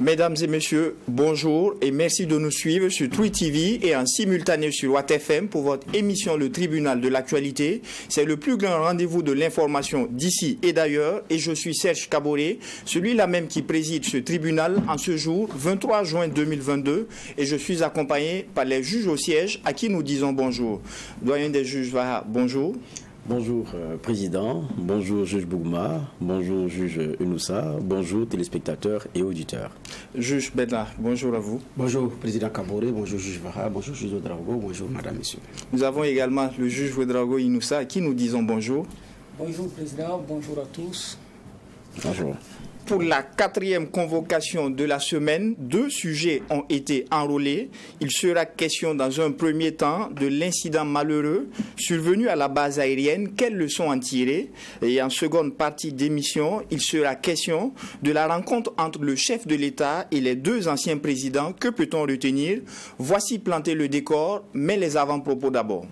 Mesdames et messieurs, bonjour et merci de nous suivre sur True TV et en simultané sur Watt FM pour votre émission Le Tribunal de l'actualité. C'est le plus grand rendez-vous de l'information d'ici et d'ailleurs et je suis Serge Kaboré, celui-là même qui préside ce tribunal en ce jour 23 juin 2022 et je suis accompagné par les juges au siège à qui nous disons bonjour. Doyen des juges Vaha, bonjour. Bonjour Président, bonjour juge Bougma, bonjour juge Unoussa, bonjour téléspectateurs et auditeurs. Juge Bedla, bonjour à vous. Bonjour Président Kaboré, bonjour juge Vaha, bonjour juge Ouedraogo, bonjour Madame, Messieurs. Nous avons également le juge Ouedraogo Inoussa à qui nous disons bonjour. Bonjour Président, bonjour à tous. Bonjour. Pour la 4e convocation de la semaine, 2 sujets ont été enrôlés. Il sera question dans un premier temps de l'incident malheureux survenu à la base aérienne. Quelles leçons en tirer? Et en seconde partie d'émission, il sera question de la rencontre entre le chef de l'État et les 2 anciens présidents. Que peut-on retenir? Voici planter le décor, mais les avant-propos d'abord.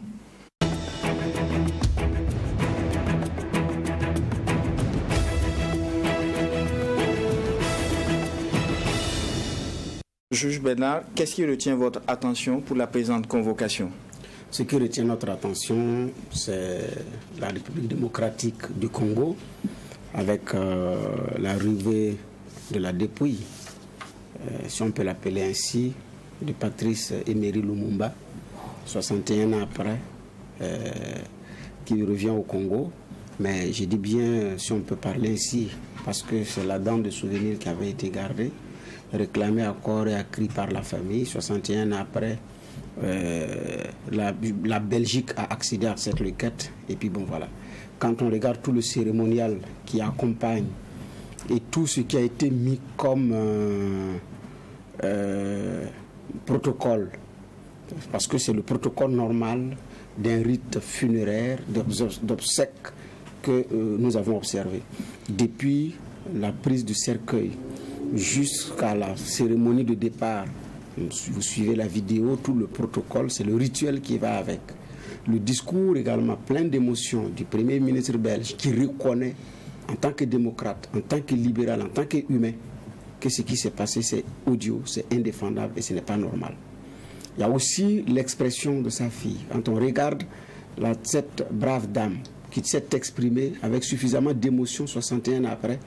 Juge Bernard, qu'est-ce qui retient votre attention pour la présente convocation? Ce qui retient notre attention, c'est la République démocratique du Congo, avec l'arrivée de la dépouille, si on peut l'appeler ainsi, de Patrice Emery Lumumba, 61 ans après, qui revient au Congo. Mais je dis bien, si on peut parler ainsi, parce que c'est la dent de souvenir qui avait été gardée, réclamé à corps et à cri par la famille. 61 ans après, la Belgique a accédé à cette requête. Et puis bon, voilà. Quand on regarde tout le cérémonial qui accompagne et tout ce qui a été mis comme protocole, parce que c'est le protocole normal d'un rite funéraire, d'obsèques que nous avons observé. Depuis la prise du cercueil jusqu'à la cérémonie de départ, vous suivez la vidéo, tout le protocole, c'est le rituel qui va avec. Le discours également plein d'émotions du Premier ministre belge qui reconnaît en tant que démocrate, en tant que libéral, en tant qu'humain, que ce qui s'est passé c'est odieux, c'est indéfendable et ce n'est pas normal. Il y a aussi l'expression de sa fille. Quand on regarde cette brave dame qui s'est exprimée avec suffisamment d'émotion 61 ans après,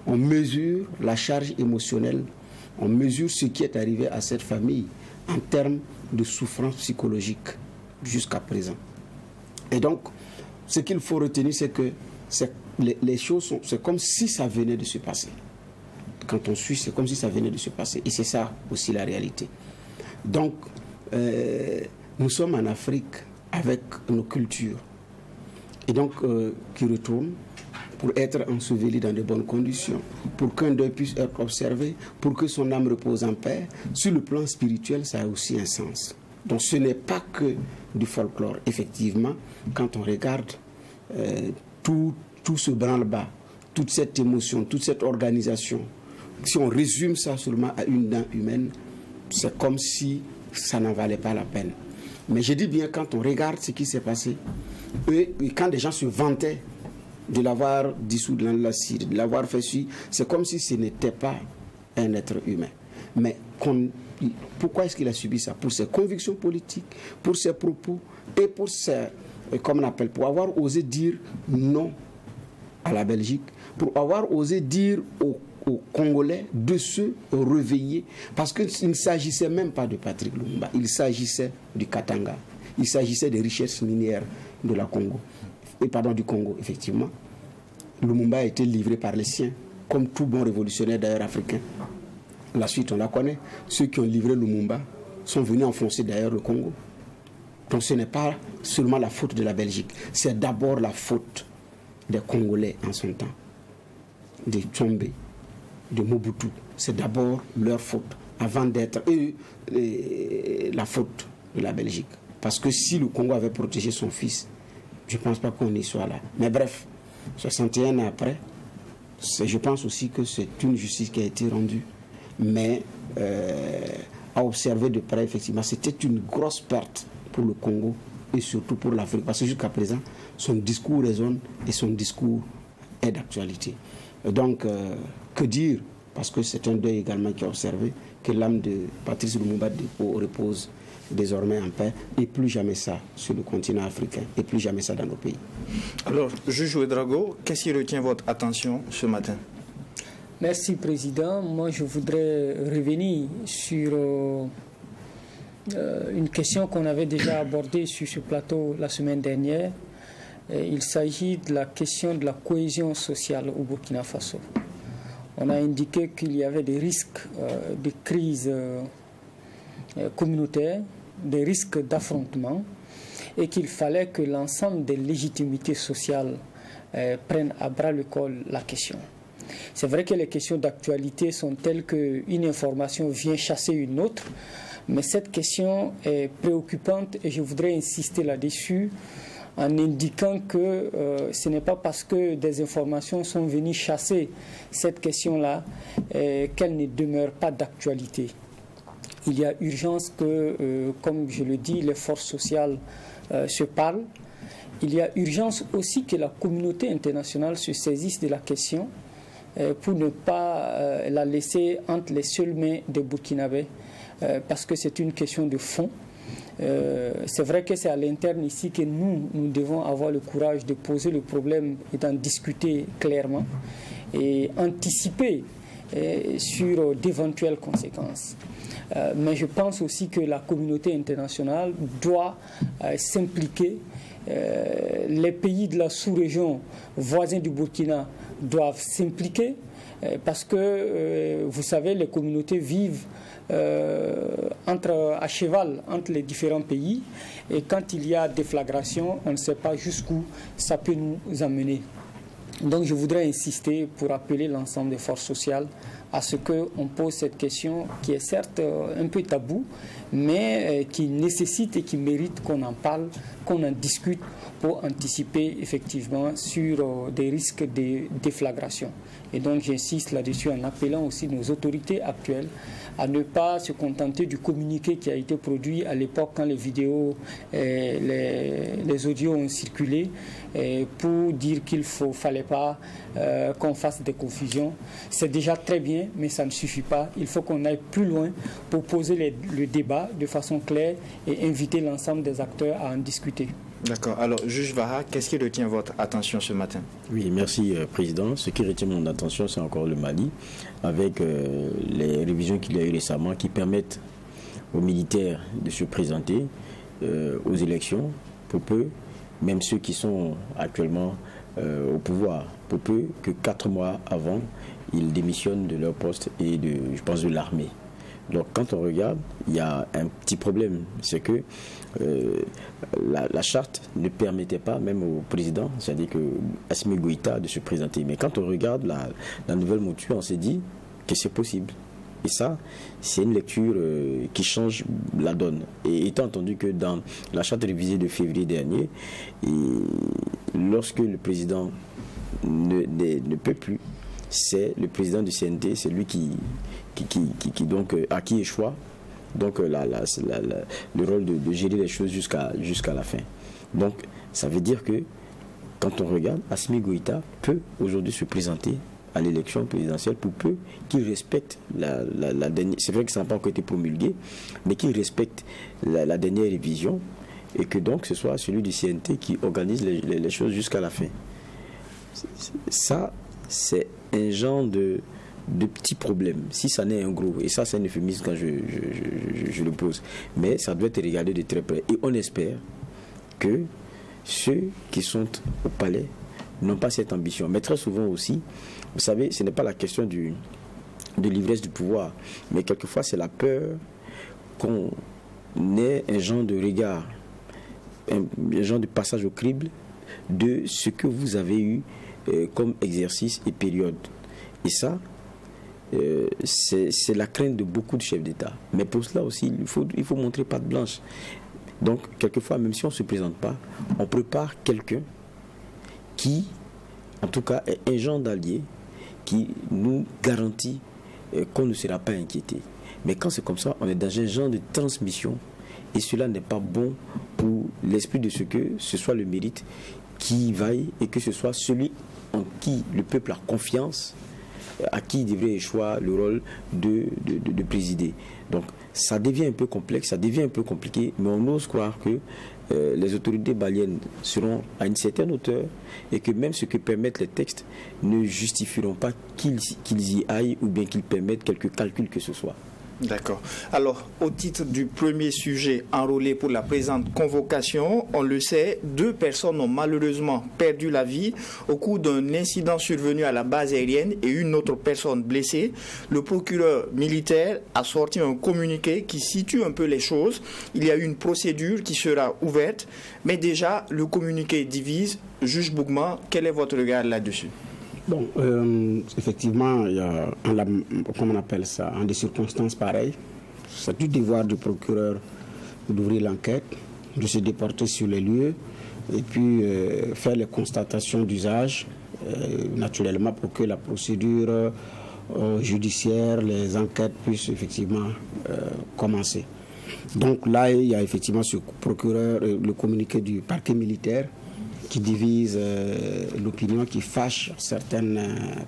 on mesure la charge émotionnelle, on mesure ce qui est arrivé à cette famille en termes de souffrance psychologique jusqu'à présent. Et donc, ce qu'il faut retenir, c'est que les choses c'est comme si ça venait de se passer. Quand on suit, c'est comme si ça venait de se passer. Et c'est ça aussi la réalité. Donc, nous sommes en Afrique avec nos cultures. Et donc, qui retourne pour être enseveli dans de bonnes conditions, pour qu'un deuil puisse être observé, pour que son âme repose en paix. Sur le plan spirituel, ça a aussi un sens. Donc, ce n'est pas que du folklore. Effectivement, quand on regarde tout ce branle-bas, toute cette émotion, toute cette organisation, si on résume ça seulement à une dent humaine, c'est comme si ça n'en valait pas la peine. Mais je dis bien, quand on regarde ce qui s'est passé, et quand des gens se vantaient de l'avoir dissous dans l'acide, de l'avoir fait suivre, c'est comme si ce n'était pas un être humain. Mais pourquoi est-ce qu'il a subi ça? Pour ses convictions politiques, pour ses propos et pour comme on appelle, pour avoir osé dire non à la Belgique, pour avoir osé dire aux Congolais de se réveiller, parce qu'il ne s'agissait même pas de Patrick Lumumba, il s'agissait du Katanga, il s'agissait des richesses minières de la Congo, du Congo, effectivement. Lumumba a été livré par les siens, comme tout bon révolutionnaire d'ailleurs africain. La suite, on la connaît. Ceux qui ont livré Lumumba sont venus enfoncer d'ailleurs le Congo. Donc ce n'est pas seulement la faute de la Belgique, c'est d'abord la faute des Congolais en son temps, des Tshombe, de Mobutu. C'est d'abord leur faute, avant d'être la faute de la Belgique. Parce que si le Congo avait protégé son fils, je ne pense pas qu'on y soit là. Mais bref, 61 ans après, je pense aussi que c'est une justice qui a été rendue. Mais à observer de près, effectivement, c'était une grosse perte pour le Congo et surtout pour l'Afrique. Parce que jusqu'à présent, son discours résonne et son discours est d'actualité. Donc, que dire parce que c'est un deuil également qui a observé que l'âme de Patrice Lumumba repose désormais en paix, et plus jamais ça sur le continent africain, et plus jamais ça dans nos pays. Alors, juge Ouédraogo, qu'est-ce qui retient votre attention ce matin? Merci, Président. Moi, je voudrais revenir sur une question qu'on avait déjà abordée sur ce plateau la semaine dernière. Il s'agit de la question de la cohésion sociale au Burkina Faso. On a indiqué qu'il y avait des risques de crise communautaire, des risques d'affrontement, et qu'il fallait que l'ensemble des légitimités sociales prennent à bras le corps la question. C'est vrai que les questions d'actualité sont telles qu'une information vient chasser une autre, mais cette question est préoccupante et je voudrais insister là-dessus en indiquant que ce n'est pas parce que des informations sont venues chasser cette question-là qu'elle ne demeure pas d'actualité. Il y a urgence que, comme je le dis, les forces sociales se parlent. Il y a urgence aussi que la communauté internationale se saisisse de la question pour ne pas la laisser entre les seules mains des Burkinabés, parce que c'est une question de fond. C'est vrai que c'est à l'interne ici que nous devons avoir le courage de poser le problème et d'en discuter clairement et anticiper sur d'éventuelles conséquences. Mais je pense aussi que la communauté internationale doit s'impliquer. Les pays de la sous-région voisins du Burkina doivent s'impliquer parce que, vous savez, les communautés vivent à cheval entre les différents pays, et quand il y a déflagration, on ne sait pas jusqu'où ça peut nous amener. Donc je voudrais insister pour appeler l'ensemble des forces sociales à ce qu'on pose cette question qui est certes un peu tabou, mais qui nécessite et qui mérite qu'on en parle, qu'on en discute pour anticiper effectivement sur des risques de déflagration. Et donc j'insiste là-dessus en appelant aussi nos autorités actuelles à ne pas se contenter du communiqué qui a été produit à l'époque quand les vidéos, les audios ont circulé, pour dire qu'il ne fallait pas qu'on fasse des confusions. C'est déjà très bien, mais ça ne suffit pas. Il faut qu'on aille plus loin pour poser le débat de façon claire et inviter l'ensemble des acteurs à en discuter. D'accord. Alors, juge Vaha, qu'est-ce qui retient votre attention ce matin? Oui, merci, Président. Ce qui retient mon attention, c'est encore le Mali, avec les révisions qu'il y a eu récemment qui permettent aux militaires de se présenter aux élections, pour peu, même ceux qui sont actuellement au pouvoir, pour peu que 4 mois avant, ils démissionnent de leur poste et je pense, de l'armée. Donc quand on regarde, il y a un petit problème, c'est que la charte ne permettait pas même au président, c'est-à-dire que Assimi Goïta, de se présenter. Mais quand on regarde la nouvelle mouture, on s'est dit que c'est possible. Et ça, c'est une lecture qui change la donne. Et étant entendu que dans la charte révisée de février dernier, lorsque le président ne peut plus, c'est le président du CNT, c'est lui qui donc à qui échoit donc le rôle de gérer les choses jusqu'à la fin. Donc ça veut dire que quand on regarde, Assimi Goïta peut aujourd'hui se présenter à l'élection présidentielle pour peu qu'il respecte la dernière. C'est vrai que ça n'a pas encore été promulgué, mais qu'il respecte la dernière révision et que donc ce soit celui du CNT qui organise les choses jusqu'à la fin. Ça, c'est un genre de petits problèmes, si ça n'est un gros, et ça c'est un euphémisme quand je le pose, mais ça doit être regardé de très près, et on espère que ceux qui sont au palais n'ont pas cette ambition. Mais très souvent aussi, vous savez, ce n'est pas la question de l'ivresse du pouvoir, mais quelquefois c'est la peur qu'on ait un genre de regard, un genre de passage au crible de ce que vous avez eu comme exercice et période. Et ça, c'est la crainte de beaucoup de chefs d'État. Mais pour cela aussi, il faut montrer patte blanche. Donc, quelquefois, même si on ne se présente pas, on prépare quelqu'un qui, en tout cas, est un genre d'allié qui nous garantit qu'on ne sera pas inquiété. Mais quand c'est comme ça, on est dans un genre de transmission et cela n'est pas bon pour l'esprit de ce que ce soit le mérite qui vaille et que ce soit celui en qui le peuple a confiance à qui devrait échoir le rôle de présider. Donc ça devient un peu complexe, ça devient un peu compliqué, mais on ose croire que les autorités maliennes seront à une certaine hauteur et que même ce que permettent les textes ne justifieront pas qu'ils y aillent ou bien qu'ils permettent quelques calculs que ce soit. D'accord. Alors, au titre du premier sujet enrôlé pour la présente convocation, on le sait, 2 personnes ont malheureusement perdu la vie au cours d'un incident survenu à la base aérienne et une autre personne blessée. Le procureur militaire a sorti un communiqué qui situe un peu les choses. Il y a une procédure qui sera ouverte, mais déjà, le communiqué divise. Juge Bougma, quel est votre regard là-dessus ? Bon, effectivement, il y a, comment on appelle ça, en des circonstances pareilles, c'est du devoir du procureur d'ouvrir l'enquête, de se déporter sur les lieux et puis faire les constatations d'usage, naturellement pour que la procédure judiciaire, les enquêtes puissent effectivement commencer. Donc là, il y a effectivement ce procureur, le communiqué du parquet militaire qui divise l'opinion, qui fâche certaines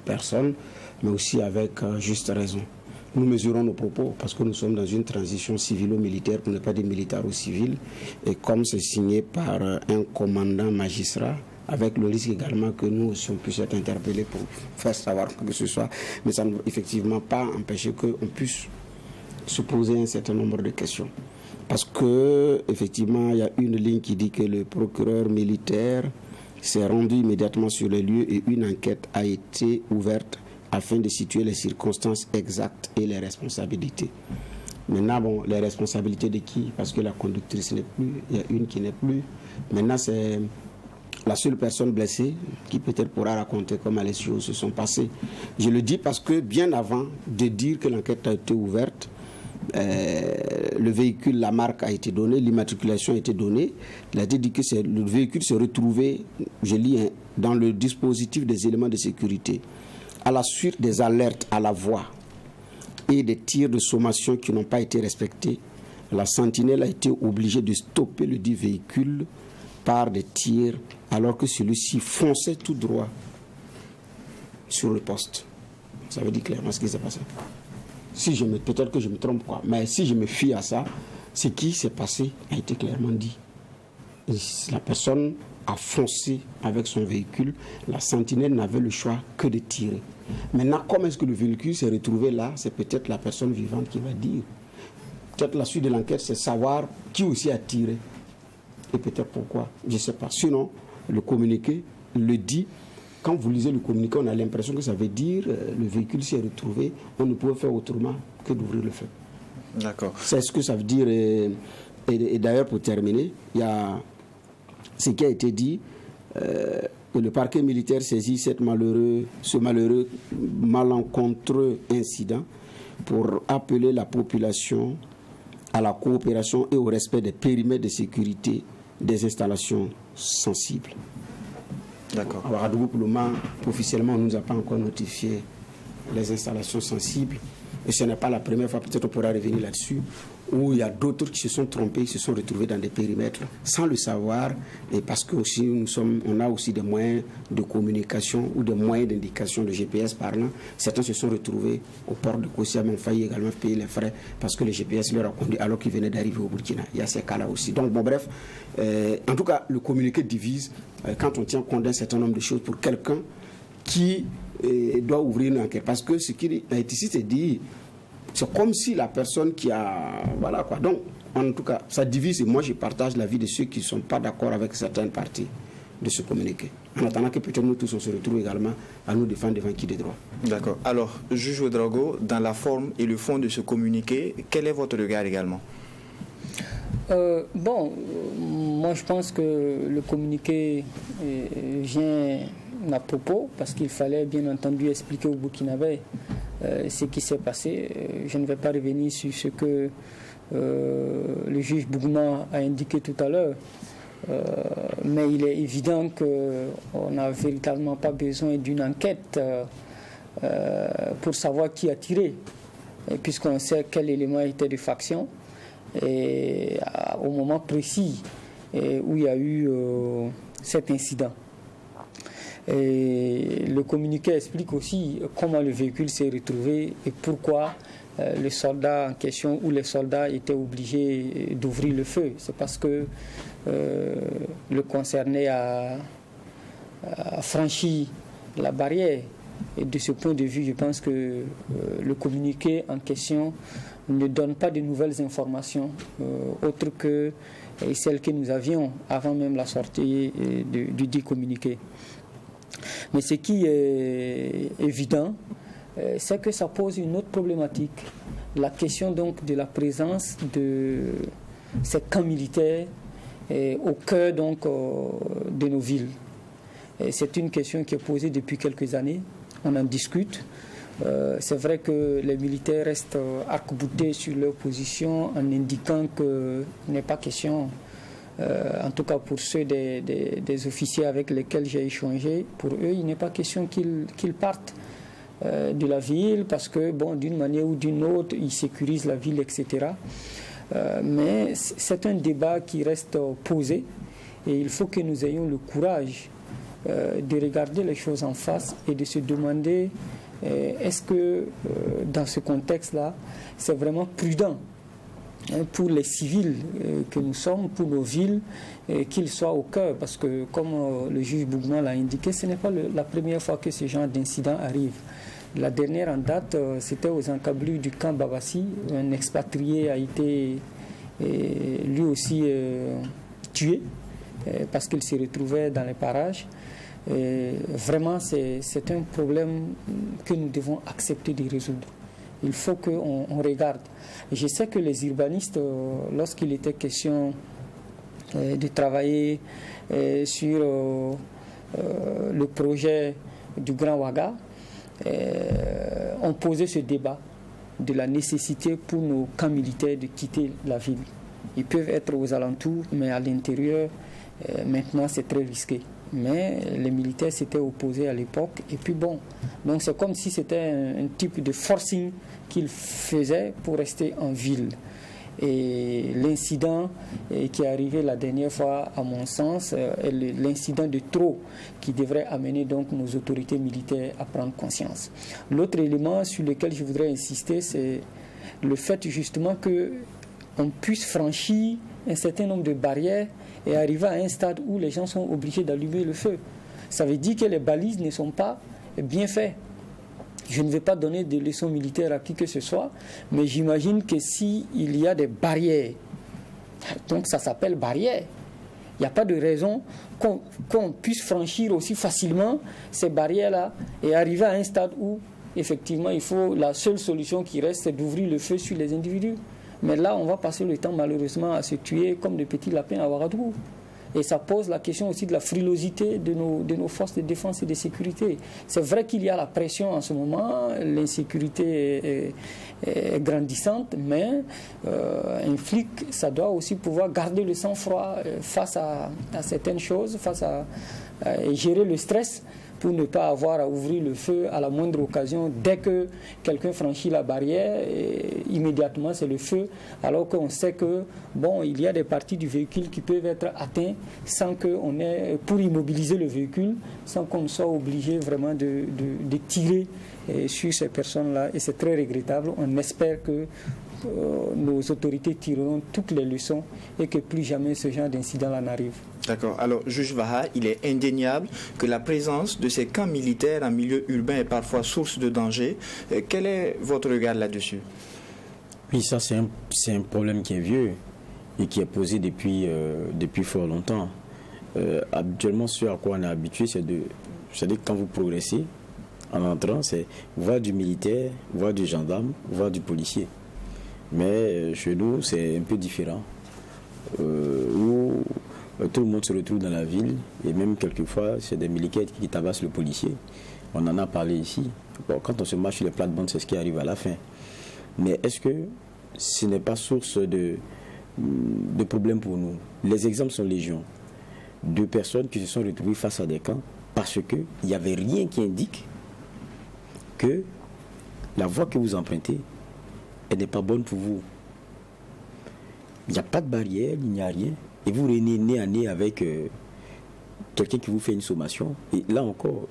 personnes, mais aussi avec juste raison. Nous mesurons nos propos parce que nous sommes dans une transition civilo-militaire, pour ne pas dire militaro-civile, et comme c'est signé par un commandant magistrat, avec le risque également que nous aussi on puisse être interpellés pour faire savoir quoi que ce soit, mais ça ne veut effectivement pas empêcher qu'on puisse se poser un certain nombre de questions. Parce que effectivement, il y a une ligne qui dit que le procureur militaire s'est rendu immédiatement sur les lieux et une enquête a été ouverte afin de situer les circonstances exactes et les responsabilités. Maintenant, bon, les responsabilités de qui? Parce que la conductrice n'est plus, il y a une qui n'est plus. Maintenant, c'est la seule personne blessée qui peut-être pourra raconter comment les choses se sont passées. Je le dis parce que bien avant de dire que l'enquête a été ouverte, le véhicule, la marque a été donnée, l'immatriculation a été donnée. Il a été dit que le véhicule se retrouvait, je lis, dans le dispositif des éléments de sécurité. À la suite des alertes à la voie et des tirs de sommation qui n'ont pas été respectés, la sentinelle a été obligée de stopper le dit véhicule par des tirs alors que celui-ci fonçait tout droit sur le poste. Ça veut dire clairement ce qui s'est passé. Peut-être que je me trompe, quoi. Mais si je me fie à ça, ce qui s'est passé a été clairement dit. La personne a foncé avec son véhicule. La sentinelle n'avait le choix que de tirer. Maintenant, comment est-ce que le véhicule s'est retrouvé là? C'est peut-être la personne vivante qui va dire. Peut-être la suite de l'enquête, c'est savoir qui aussi a tiré. Et peut-être pourquoi. Je ne sais pas. Sinon, le communiqué le dit. Quand vous lisez le communiqué, on a l'impression que ça veut dire le véhicule s'est retrouvé, on ne pouvait faire autrement que d'ouvrir le feu. D'accord. C'est ce que ça veut dire. Et d'ailleurs, pour terminer, il y a ce qui a été dit, que le parquet militaire saisit ce malheureux malencontreux incident pour appeler la population à la coopération et au respect des périmètres de sécurité des installations sensibles. D'accord. Alors, à Dougou, pour le moment, officiellement, on ne nous a pas encore notifié les installations sensibles. Et ce n'est pas la première fois, peut-être on pourra revenir là-dessus, où il y a d'autres qui se sont trompés, qui se sont retrouvés dans des périmètres sans le savoir, et parce que aussi on a aussi des moyens de communication ou des moyens d'indication de GPS parlant. Certains se sont retrouvés au port de Kossia, mais ont failli également payer les frais parce que le GPS leur a conduit alors qu'ils venaient d'arriver au Burkina. Il y a ces cas-là aussi. Donc bon, bref, en tout cas, le communiqué divise quand on tient compte d'un certain nombre de choses pour quelqu'un qui doit ouvrir une enquête. Parce que ce qui a été ici, c'est dit, c'est comme si la personne qui a... Voilà quoi. Donc, en tout cas, ça divise et moi, je partage l'avis de ceux qui ne sont pas d'accord avec certaines parties de ce communiqué. En attendant que peut-être nous tous, on se retrouve également à nous défendre devant qui des droits. D'accord. Alors, juge Ouedraogo, dans la forme et le fond de ce communiqué, quel est votre regard également? Moi je pense que le communiqué vient à propos parce qu'il fallait bien entendu expliquer aux Burkinabés ce qui s'est passé. Je ne vais pas revenir sur ce que le juge Bougma a indiqué tout à l'heure, mais il est évident qu'on n'a véritablement pas besoin d'une enquête pour savoir qui a tiré, puisqu'on sait quel élément était de faction. Et au moment précis où il y a eu cet incident. Et le communiqué explique aussi comment le véhicule s'est retrouvé et pourquoi le soldat en question ou les soldats étaient obligés d'ouvrir le feu. C'est parce que le concerné a franchi la barrière. Et de ce point de vue, je pense que le communiqué en question ne donne pas de nouvelles informations autres que celles que nous avions avant même la sortie du dit communiqué. Mais ce qui est évident, c'est que ça pose une autre problématique. La question donc de la présence de ces camps militaires au cœur donc de nos villes. C'est une question qui est posée depuis quelques années. On en discute. C'est vrai que les militaires restent arc-boutés sur leur position en indiquant qu'il n'est pas question, en tout cas pour ceux des officiers avec lesquels j'ai échangé, pour eux, il n'est pas question qu'ils partent de la ville parce que, bon, d'une manière ou d'une autre, ils sécurisent la ville, etc. Mais c'est un débat qui reste posé et il faut que nous ayons le courage de regarder les choses en face et de se demander est-ce que dans ce contexte-là, c'est vraiment prudent pour les civils que nous sommes, pour nos villes, qu'ils soient au cœur, parce que comme le juge Bougman l'a indiqué, ce n'est pas la première fois que ce genre d'incident arrive. La dernière en date, c'était aux encablures du camp Babassi. Un expatrié a été lui aussi tué parce qu'il se retrouvait dans les parages. Vraiment, c'est un problème que nous devons accepter de résoudre. Il faut qu'on regarde. Je sais que les urbanistes, lorsqu'il était question de travailler sur le projet du Grand Ouaga, ont posé ce débat de la nécessité pour nos camps militaires de quitter la ville. Ils peuvent être aux alentours, mais à l'intérieur, maintenant, c'est très risqué. Mais les militaires s'étaient opposés à l'époque. Et puis bon, donc c'est comme si c'était un type de forcing qu'ils faisaient pour rester en ville. Et l'incident qui est arrivé la dernière fois, à mon sens, est l'incident de trop qui devrait amener donc nos autorités militaires à prendre conscience. L'autre élément sur lequel je voudrais insister, c'est le fait justement qu'on puisse franchir un certain nombre de barrières et arriver à un stade où les gens sont obligés d'allumer le feu. Ça veut dire que les balises ne sont pas bien faites. Je ne vais pas donner de leçons militaires à qui que ce soit, mais j'imagine que s'il y a des barrières, donc ça s'appelle barrière, il n'y a pas de raison qu'on puisse franchir aussi facilement ces barrières-là et arriver à un stade où, effectivement, la seule solution qui reste, c'est d'ouvrir le feu sur les individus. Mais là, on va passer le temps, malheureusement, à se tuer comme des petits lapins à Ouagadougou. Et ça pose la question aussi de la frilosité de nos forces de défense et de sécurité. C'est vrai qu'il y a la pression en ce moment, l'insécurité est grandissante, mais un flic, ça doit aussi pouvoir garder le sang-froid face à certaines choses, et gérer le stress pour ne pas avoir à ouvrir le feu à la moindre occasion. Dès que quelqu'un franchit la barrière, immédiatement c'est le feu, alors qu'on sait que il y a des parties du véhicule qui peuvent être atteintes sans qu'on ait, pour immobiliser le véhicule, sans qu'on soit obligé vraiment de tirer sur ces personnes-là. Et c'est très regrettable. On espère que nos autorités tireront toutes les leçons et que plus jamais ce genre d'incident-là n'arrive. D'accord. Alors, juge Vaha, il est indéniable que la présence de ces camps militaires en milieu urbain est parfois source de danger. Quel est votre regard là-dessus? Oui, ça c'est un problème qui est vieux et qui est posé depuis fort longtemps. Habituellement, ce à quoi on est habitué, c'est-à-dire que quand vous progressez en entrant, c'est voir du militaire, voir du gendarme, voir du policier. Mais chez nous, c'est un peu différent. Où tout le monde se retrouve dans la ville et même quelquefois, c'est des militaires qui tabassent le policier. On en a parlé ici. Bon, quand on se marche sur les plates-bandes, c'est ce qui arrive à la fin. Mais est-ce que ce n'est pas source de problème pour nous? Les exemples sont légion. 2 personnes qui se sont retrouvées face à des camps parce qu'il n'y avait rien qui indique que la voie que vous empruntez, elle n'est pas bonne pour vous. Il n'y a pas de barrière, il n'y a rien. Et vous renez nez à nez avec quelqu'un qui vous fait une sommation, et là encore,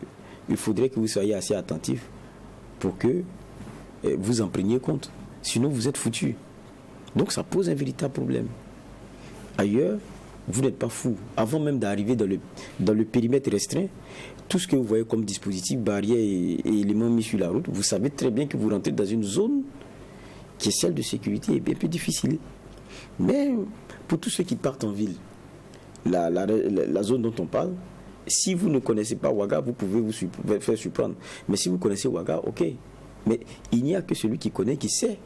il faudrait que vous soyez assez attentif pour que vous en preniez compte. Sinon, vous êtes foutu. Donc, ça pose un véritable problème. Ailleurs, vous n'êtes pas fou. Avant même d'arriver dans le périmètre restreint, tout ce que vous voyez comme dispositif, barrières et éléments mis sur la route, vous savez très bien que vous rentrez dans une zone qui est celle de sécurité et bien plus difficile. Mais pour tous ceux qui partent en ville, la zone dont on parle, si vous ne connaissez pas Ouaga, vous pouvez vous faire surprendre. Mais si vous connaissez Ouaga, ok. Mais il n'y a que celui qui connaît, qui sait,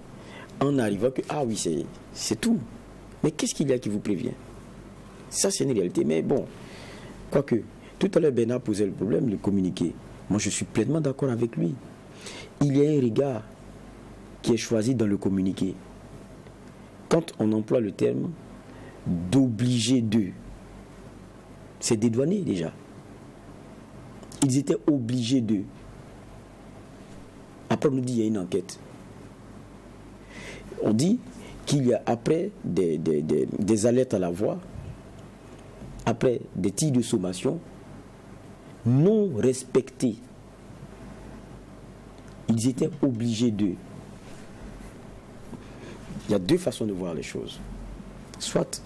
en arrivant que, ah oui, c'est tout. Mais qu'est-ce qu'il y a qui vous prévient? Ça, c'est une réalité. Mais bon, quoique, tout à l'heure, Bernard posait le problème, le communiqué. Moi, je suis pleinement d'accord avec lui. Il y a un regard qui est choisi dans le communiqué. Quand on emploie le terme d'obliger d'eux, c'est dédouané déjà. Ils étaient obligés d'eux. Après, on nous dit qu'il y a une enquête. On dit qu'il y a après des alertes à la voix, après des tirs de sommation non respectés. Ils étaient obligés d'eux. Il y a deux façons de voir les choses. Soit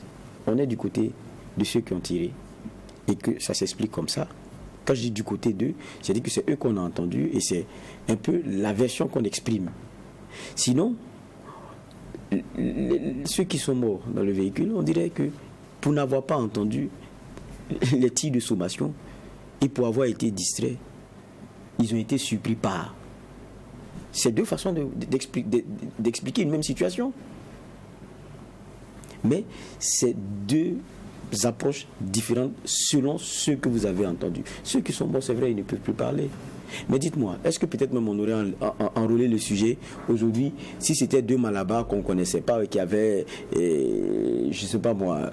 on est du côté de ceux qui ont tiré et que ça s'explique comme ça. Quand je dis du côté d'eux, j'ai dit que c'est eux qu'on a entendus et c'est un peu la version qu'on exprime. Sinon, ceux qui sont morts dans le véhicule, on dirait que pour n'avoir pas entendu les tirs de sommation et pour avoir été distraits, ils ont été surpris par. C'est deux façons d'expliquer une même situation. Mais c'est deux approches différentes selon ce que vous avez entendu. Ceux qui sont morts, c'est vrai, ils ne peuvent plus parler. Mais dites-moi, est-ce que peut-être même on aurait enrôlé le sujet aujourd'hui si c'était deux Malabars qu'on ne connaissait pas et qui avaient, je ne sais pas moi,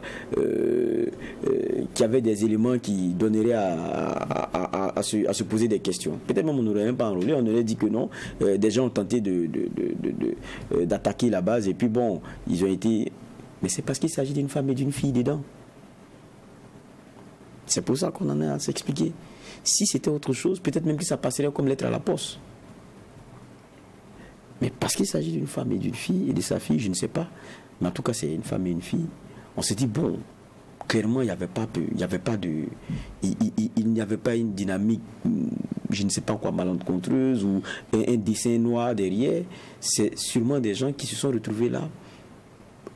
qui avaient des éléments qui donneraient à se poser des questions. Peut-être même on n'aurait même pas enrôlé, on aurait dit que non, des gens ont tenté d'attaquer la base et puis bon, ils ont été... Mais c'est parce qu'il s'agit d'une femme et d'une fille dedans. C'est pour ça qu'on en a à s'expliquer. Si c'était autre chose, peut-être même que ça passerait comme lettre à la poste. Mais parce qu'il s'agit d'une femme et d'une fille, et de sa fille, je ne sais pas. Mais en tout cas, c'est une femme et une fille. On s'est dit, bon, clairement, il n'y avait pas une dynamique, je ne sais pas quoi, malencontreuse, ou un dessin noir derrière. C'est sûrement des gens qui se sont retrouvés là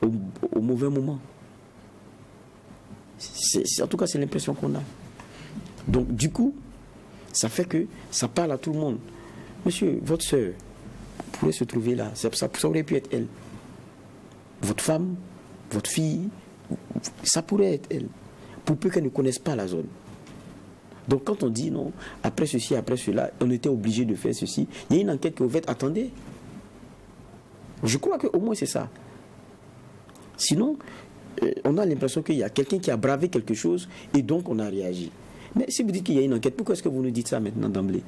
au mauvais moment. En tout cas, c'est l'impression qu'on a. Donc, du coup, ça fait que ça parle à tout le monde. Monsieur, votre soeur pourrait se trouver là. Ça aurait pu être elle. Votre femme, votre fille, ça pourrait être elle. Pour peu qu'elle ne connaisse pas la zone. Donc, quand on dit non, après ceci, après cela, on était obligé de faire ceci, il y a une enquête qui est ouverte. Attendez. Je crois qu'au moins c'est ça. Sinon, on a l'impression qu'il y a quelqu'un qui a bravé quelque chose et donc on a réagi. Mais si vous dites qu'il y a une enquête, pourquoi est-ce que vous nous dites ça maintenant d'emblée?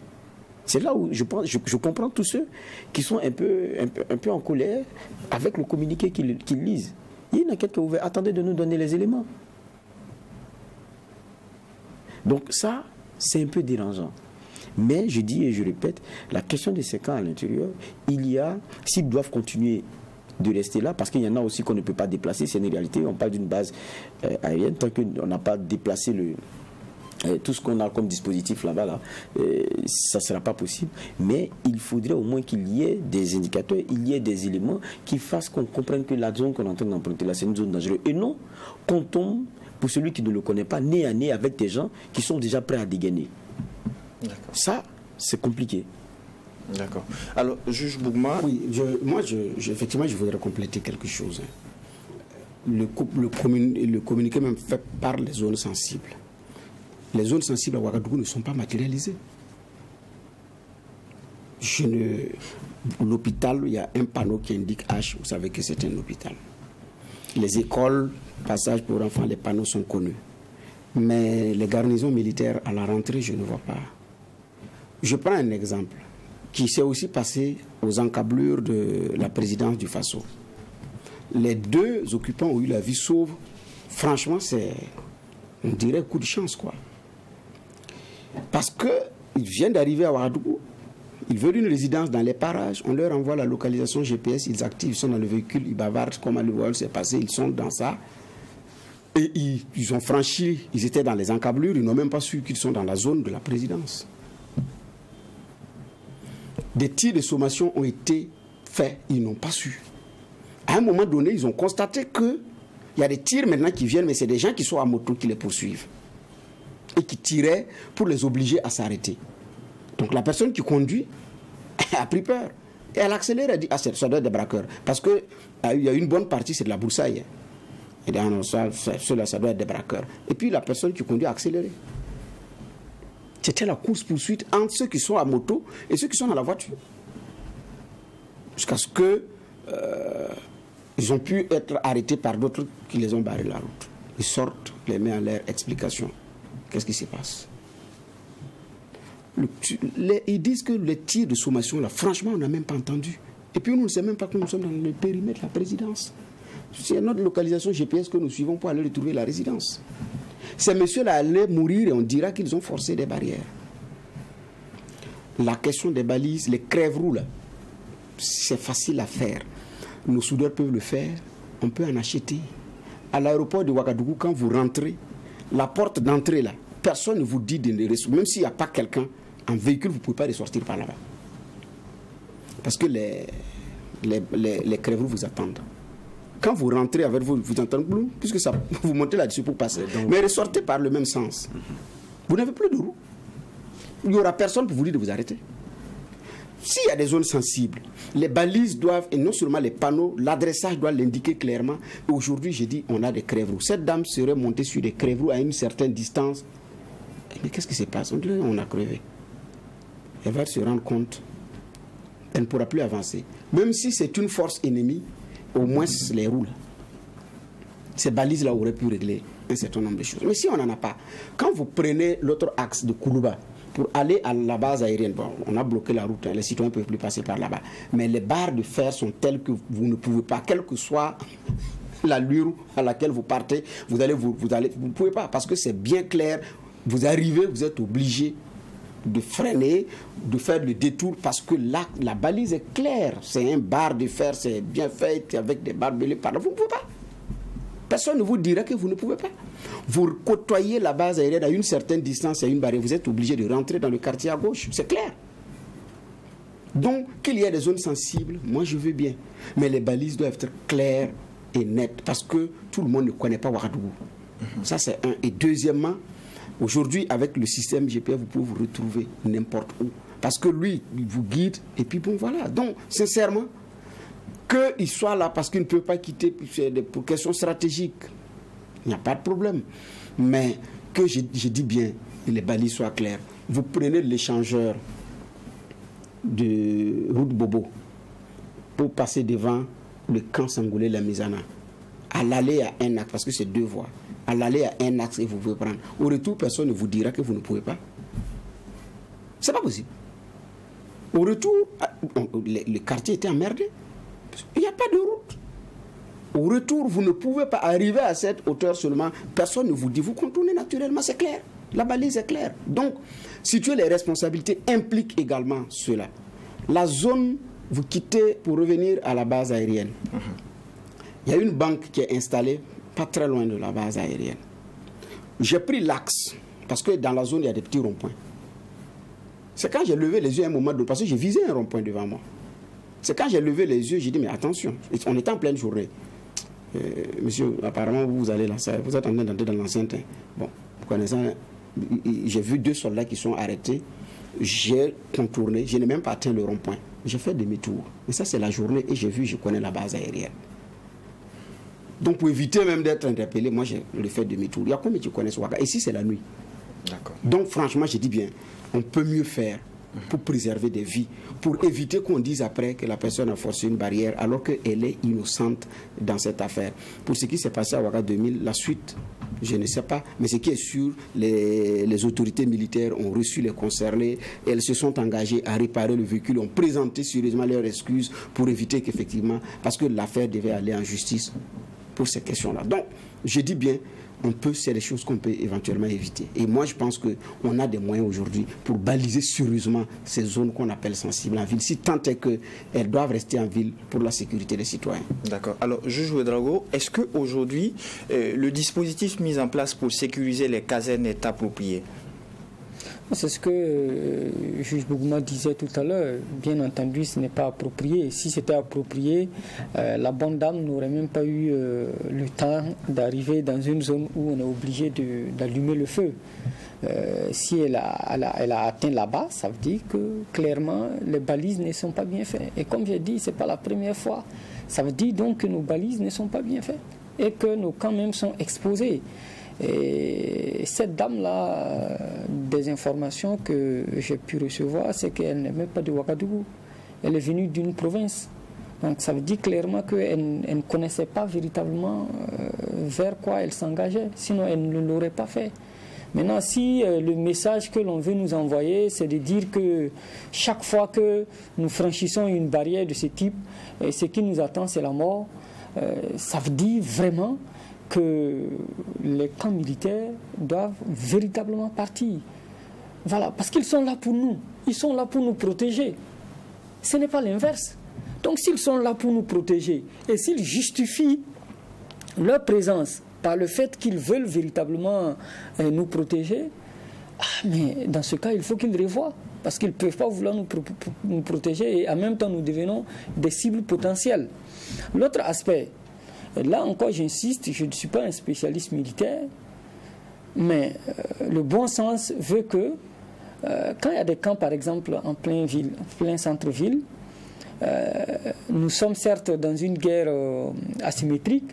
C'est là où je comprends tous ceux qui sont un peu en colère avec le communiqué qu'ils lisent. Il y a une enquête qui est ouverte. Attendez de nous donner les éléments. Donc ça, c'est un peu dérangeant. Mais je dis et je répète, la question de ces camps à l'intérieur, s'ils doivent continuer de rester là, parce qu'il y en a aussi qu'on ne peut pas déplacer, c'est une réalité, on parle d'une base aérienne, tant qu'on n'a pas déplacé tout ce qu'on a comme dispositif là-bas, ça ne sera pas possible, mais il faudrait au moins qu'il y ait des indicateurs, il y ait des éléments qui fassent qu'on comprenne que la zone qu'on est en train d'emprunter là, c'est une zone dangereuse, et non qu'on tombe, pour celui qui ne le connaît pas, nez à nez avec des gens qui sont déjà prêts à dégainer. Ça, c'est compliqué. D'accord. Alors, juge Bougma... Oui, effectivement, je voudrais compléter quelque chose. Le communiqué même fait par les zones sensibles. Les zones sensibles à Ouagadougou ne sont pas matérialisées. L'hôpital, il y a un panneau qui indique H, vous savez que c'est un hôpital. Les écoles, passage pour enfants, les panneaux sont connus. Mais les garnisons militaires, à la rentrée, je ne vois pas. Je prends un exemple qui s'est aussi passé aux encablures de la présidence du Faso. Les deux occupants ont eu la vie sauve. Franchement, c'est, on dirait, coup de chance, quoi. Parce qu'ils viennent d'arriver à Ouagadougou, ils veulent une résidence dans les parages, on leur envoie la localisation GPS, ils activent, ils sont dans le véhicule, ils bavardent, comme à l'Ivoire s'est passé, ils sont dans ça. Et ils ont franchi, ils étaient dans les encablures, ils n'ont même pas su qu'ils sont dans la zone de la présidence. Des tirs de sommation ont été faits, ils n'ont pas su. À un moment donné, ils ont constaté qu'il y a des tirs maintenant qui viennent, mais c'est des gens qui sont à moto qui les poursuivent. Et qui tiraient pour les obliger à s'arrêter. Donc la personne qui conduit a pris peur. Et elle accélère, elle dit, ah, ça doit être des braqueurs. Parce qu'il y a une bonne partie, c'est de la broussaille. Et dans cela, ça doit être des braqueurs. Et puis la personne qui conduit a accéléré. C'était la course-poursuite entre ceux qui sont à moto et ceux qui sont dans la voiture. Jusqu'à ce que ils ont pu être arrêtés par d'autres qui les ont barré la route. Ils sortent, les mains en l'air, explication. Qu'est-ce qui se passe? Ils disent que les tirs de sommation, là, franchement, on n'a même pas entendu. Et puis, nous ne savons même pas que nous sommes dans le périmètre de la présidence. C'est notre localisation GPS que nous suivons pour aller retrouver la résidence. Ces messieurs-là allaient mourir et on dira qu'ils ont forcé des barrières. La question des balises, les crève-roues, là, c'est facile à faire. Nos soudeurs peuvent le faire, on peut en acheter. À l'aéroport de Ouagadougou, quand vous rentrez, la porte d'entrée, là, personne ne vous dit de les ressortir. Même s'il n'y a pas quelqu'un en véhicule, vous ne pouvez pas les sortir par là-bas. Parce que les crève-roues vous attendent. Quand vous rentrez avec vous entendez, puisque ça, vous montez là-dessus pour passer. Mais ressortez par le même sens. Vous n'avez plus de roue. Il n'y aura personne pour vous dire de vous arrêter. S'il y a des zones sensibles, les balises doivent, et non seulement les panneaux, l'adressage doit l'indiquer clairement. Et aujourd'hui, j'ai dit, on a des crève-roues. Cette dame serait montée sur des crève-roues à une certaine distance. Mais qu'est-ce qui se passe? On a crevé. Elle va se rendre compte. Elle ne pourra plus avancer. Même si c'est une force ennemie, au moins les roues là. Ces balises-là auraient pu régler un certain nombre de choses. Mais si on n'en a pas, quand vous prenez l'autre axe de Koulouba, pour aller à la base aérienne, bon, on a bloqué la route, les citoyens ne peuvent plus passer par là-bas. Mais les barres de fer sont telles que vous ne pouvez pas, quelle que soit l'allure à laquelle vous partez, vous ne pouvez pas, parce que c'est bien clair, vous arrivez, vous êtes obligé de freiner, de faire le détour, parce que là, la balise est claire. C'est un barre de fer, c'est bien fait, avec des barbelés par là. Vous ne pouvez pas. Personne ne vous dira que vous ne pouvez pas. Vous côtoyez la base aérienne à une certaine distance, à une barrière, vous êtes obligé de rentrer dans le quartier à gauche. C'est clair. Donc, qu'il y ait des zones sensibles, moi je veux bien. Mais les balises doivent être claires et nettes, parce que tout le monde ne connaît pas Ouagadougou. Ça, c'est un. Et deuxièmement, aujourd'hui, avec le système GPS, vous pouvez vous retrouver n'importe où. Parce que lui, il vous guide, et puis bon, voilà. Donc, sincèrement, qu'il soit là parce qu'il ne peut pas quitter pour questions stratégiques, il n'y a pas de problème. Mais que je dis bien, que les balises soient claires. Vous prenez l'échangeur de route Bobo pour passer devant le camp Sangoulé, la Misana. À l'aller à un axe, parce que c'est 2 voies. À l'aller à un axe et vous pouvez prendre. Au retour, personne ne vous dira que vous ne pouvez pas. C'est pas possible. Au retour, le quartier était emmerdé. Il n'y a pas de route. Au retour, vous ne pouvez pas arriver à cette hauteur seulement. Personne ne vous dit, vous contournez naturellement, c'est clair. La balise est claire. Donc, situer les responsabilités implique également cela. La zone, vous quittez pour revenir à la base aérienne. Il y a une banque qui est installée pas très loin de la base aérienne. J'ai pris l'axe, parce que dans la zone, il y a des petits ronds-points. C'est quand j'ai levé les yeux à un moment donné, parce que j'ai visé un rond-point devant moi. C'est quand j'ai levé les yeux, j'ai dit, mais attention, on est en pleine journée. Monsieur, apparemment, vous allez là, vous êtes en train d'entrer dans l'ancien train. Bon, vous connaissez, j'ai vu 2 soldats qui sont arrêtés. J'ai contourné, je n'ai même pas atteint le rond-point. J'ai fait demi-tour. Et ça, c'est la journée, et j'ai vu, je connais la base aérienne. Donc, pour éviter même d'être interpellé, moi, j'ai fait demi-tour. Il y a combien qui connaissent Ouaga? Ici, c'est la nuit. D'accord. Donc, franchement, je dis bien, on peut mieux faire pour préserver des vies, pour éviter qu'on dise après que la personne a forcé une barrière alors qu'elle est innocente dans cette affaire. Pour ce qui s'est passé à Ouaga 2000, la suite, je ne sais pas, mais ce qui est sûr, les autorités militaires ont reçu les concernés, elles se sont engagées à réparer le véhicule, ont présenté sérieusement leurs excuses pour éviter qu'effectivement, parce que l'affaire devait aller en justice pour ces questions-là. Donc, je dis bien, c'est des choses qu'on peut éventuellement éviter. Et moi, je pense qu'on a des moyens aujourd'hui pour baliser sérieusement ces zones qu'on appelle sensibles en ville, si tant est qu'elles doivent rester en ville pour la sécurité des citoyens. D'accord. Alors, juge Ouedraogo, est-ce qu'aujourd'hui, le dispositif mis en place pour sécuriser les casernes est approprié? C'est ce que le juge Bougouma disait tout à l'heure. Bien entendu, ce n'est pas approprié. Si c'était approprié, la bonne dame n'aurait même pas eu le temps d'arriver dans une zone où on est obligé d'allumer le feu. Si elle a atteint là-bas, ça veut dire que clairement, les balises ne sont pas bien faites. Et comme j'ai dit, ce n'est pas la première fois. Ça veut dire donc que nos balises ne sont pas bien faites et que nos camps même sont exposés. Et cette dame-là, des informations que j'ai pu recevoir, c'est qu'elle n'est même pas de Ouagadougou. Elle est venue d'une province. Donc ça veut dire clairement qu'elle ne connaissait pas véritablement vers quoi elle s'engageait. Sinon, elle ne l'aurait pas fait. Maintenant, si le message que l'on veut nous envoyer, c'est de dire que chaque fois que nous franchissons une barrière de ce type, ce qui nous attend, c'est la mort, ça veut dire vraiment que les camps militaires doivent véritablement partir. Voilà, parce qu'ils sont là pour nous. Ils sont là pour nous protéger. Ce n'est pas l'inverse. Donc s'ils sont là pour nous protéger et s'ils justifient leur présence par le fait qu'ils veulent véritablement nous protéger, mais dans ce cas, il faut qu'ils revoient. Parce qu'ils ne peuvent pas vouloir nous protéger et en même temps nous devenons des cibles potentielles. L'autre aspect, là encore j'insiste, je ne suis pas un spécialiste militaire, mais le bon sens veut que quand il y a des camps par exemple en plein centre-ville, nous sommes certes dans une guerre asymétrique,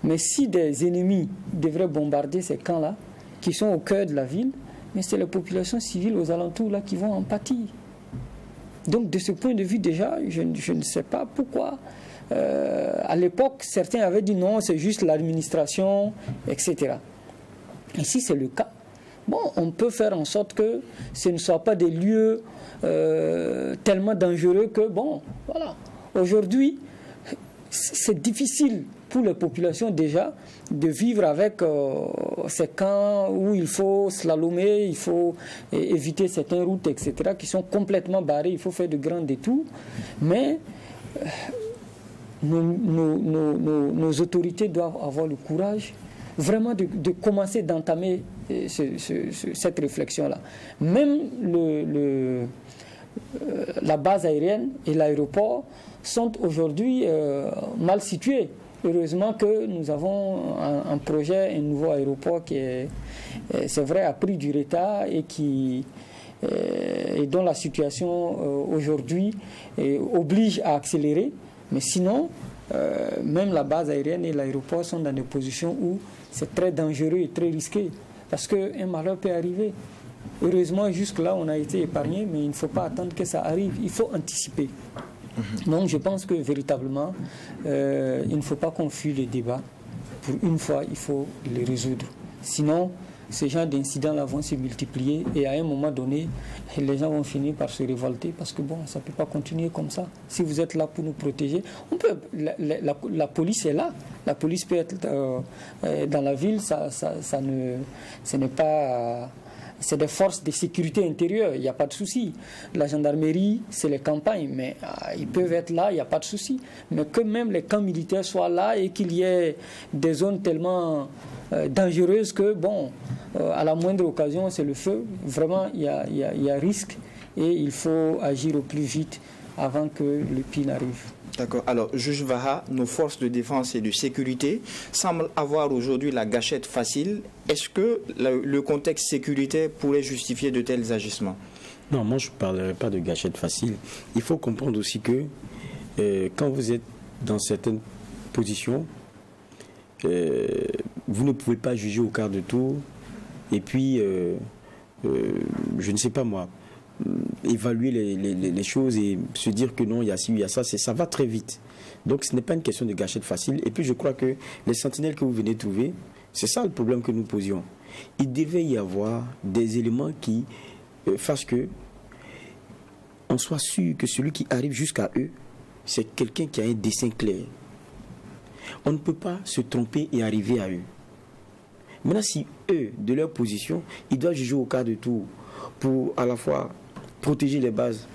mais si des ennemis devraient bombarder ces camps-là, qui sont au cœur de la ville, mais c'est les populations civiles aux alentours là qui vont en pâtir. Donc de ce point de vue déjà, je ne sais pas pourquoi. À l'époque, certains avaient dit non, c'est juste l'administration, etc. Et si c'est le cas, bon, on peut faire en sorte que ce ne soit pas des lieux tellement dangereux que, bon, voilà. Aujourd'hui, c'est difficile pour les populations déjà de vivre avec ces camps où il faut slalomer, il faut éviter certaines routes, etc., qui sont complètement barrées, il faut faire de grands détours. Mais nos autorités doivent avoir le courage vraiment de commencer d'entamer cette réflexion-là. Même la base aérienne et l'aéroport sont aujourd'hui mal situés. Heureusement que nous avons un projet, un nouveau aéroport qui c'est vrai, a pris du retard et dont la situation aujourd'hui oblige à accélérer. Mais sinon, même la base aérienne et l'aéroport sont dans des positions où c'est très dangereux et très risqué. Parce qu'un malheur peut arriver. Heureusement, jusque-là, on a été épargné, mais il ne faut pas attendre que ça arrive. Il faut anticiper. Donc, je pense que véritablement, il ne faut pas qu'on fuit les débats. Pour une fois, il faut les résoudre. Sinon, ces genres d'incidents-là vont se multiplier et à un moment donné, les gens vont finir par se révolter parce que bon, ça ne peut pas continuer comme ça. Si vous êtes là pour nous protéger, on peut, la police est là. La police peut être dans la ville, ce n'est pas... c'est des forces de sécurité intérieure, il n'y a pas de souci. La gendarmerie, c'est les campagnes, mais ils peuvent être là, il n'y a pas de souci. Mais que même les camps militaires soient là et qu'il y ait des zones tellement dangereuses que, bon, à la moindre occasion, c'est le feu. Vraiment, il y a risque et il faut agir au plus vite avant que le pire n'arrive. D'accord. Alors, juge Vaha, nos forces de défense et de sécurité semblent avoir aujourd'hui la gâchette facile. Est-ce que le contexte sécuritaire pourrait justifier de tels agissements? Non, moi je ne parlerai pas de gâchette facile. Il faut comprendre aussi que quand vous êtes dans certaines positions, vous ne pouvez pas juger au quart de tour et puis, je ne sais pas moi, évaluer les choses et se dire que non, il y a ci, il y a ça, ça va très vite. Donc ce n'est pas une question de gâchette facile. Et puis je crois que les sentinelles que vous venez de trouver, c'est ça le problème que nous posions. Il devait y avoir des éléments qui fassent que on soit sûr que celui qui arrive jusqu'à eux, c'est quelqu'un qui a un dessein clair. On ne peut pas se tromper et arriver à eux. Maintenant, si eux, de leur position, ils doivent juger au cas de tout pour à la fois protéger les bases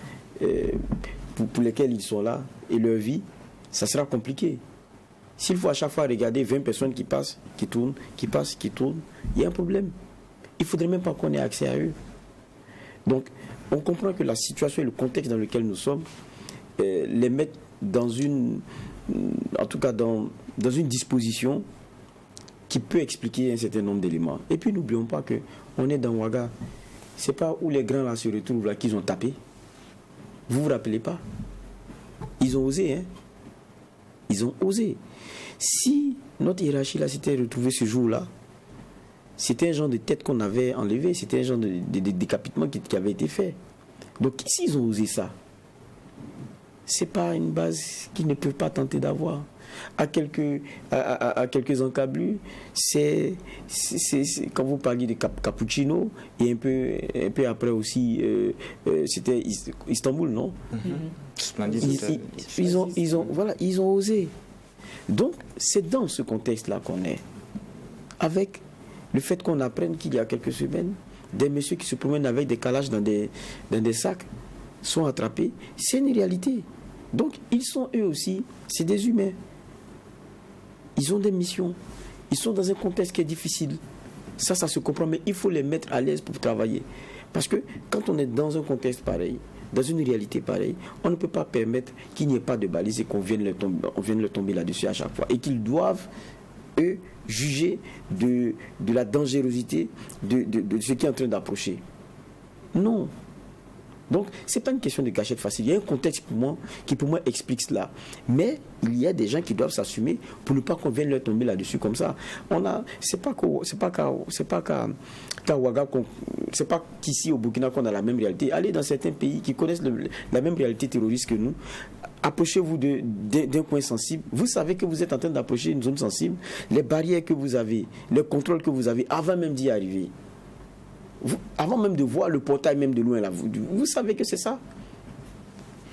pour lesquelles ils sont là et leur vie, ça sera compliqué. S'il faut à chaque fois regarder 20 personnes qui passent, qui tournent, qui passent, qui tournent, il y a un problème. Il ne faudrait même pas qu'on ait accès à eux. Donc, on comprend que la situation et le contexte dans lequel nous sommes les mettent dans une disposition qui peut expliquer un certain nombre d'éléments. Et puis, n'oublions pas qu'on est dans Ouaga. Ce n'est pas où les grands là se retrouvent, là, qu'ils ont tapé. Vous vous rappelez pas? Ils ont osé, hein? Ils ont osé. Si notre hiérarchie là s'était retrouvée ce jour-là, c'était un genre de tête qu'on avait enlevé, c'était un genre de décapitement qui avait été fait. Donc s'ils ont osé ça, c'est pas une base qu'ils ne peuvent pas tenter d'avoir. À quelques encablures, c'est quand vous parliez de Cappuccino, et un peu après aussi, c'était Istanbul, non? Ils ont osé. Donc, c'est dans ce contexte-là qu'on est. Avec le fait qu'on apprenne qu'il y a quelques semaines, des messieurs qui se promènent avec des calages dans des sacs sont attrapés, c'est une réalité. Donc, ils sont eux aussi, c'est des humains. Ils ont des missions. Ils sont dans un contexte qui est difficile. Ça se comprend, mais il faut les mettre à l'aise pour travailler. Parce que quand on est dans un contexte pareil, dans une réalité pareille, on ne peut pas permettre qu'il n'y ait pas de balise et qu'on vienne leur tomber là-dessus à chaque fois. Et qu'ils doivent, eux, juger de la dangerosité de ce qui est en train d'approcher. Non. Donc, ce n'est pas une question de gâchette facile. Il y a un contexte qui, pour moi, explique cela. Mais il y a des gens qui doivent s'assumer pour ne pas qu'on vienne leur tomber là-dessus comme ça. C'est pas qu'à Ouaga, c'est pas qu'ici au Burkina qu'on a la même réalité. Allez dans certains pays qui connaissent la même réalité terroriste que nous. Approchez-vous d'un point sensible. Vous savez que vous êtes en train d'approcher une zone sensible. Les barrières que vous avez, le contrôle que vous avez avant même d'y arriver. Avant même de voir le portail même de loin là, vous savez que c'est ça.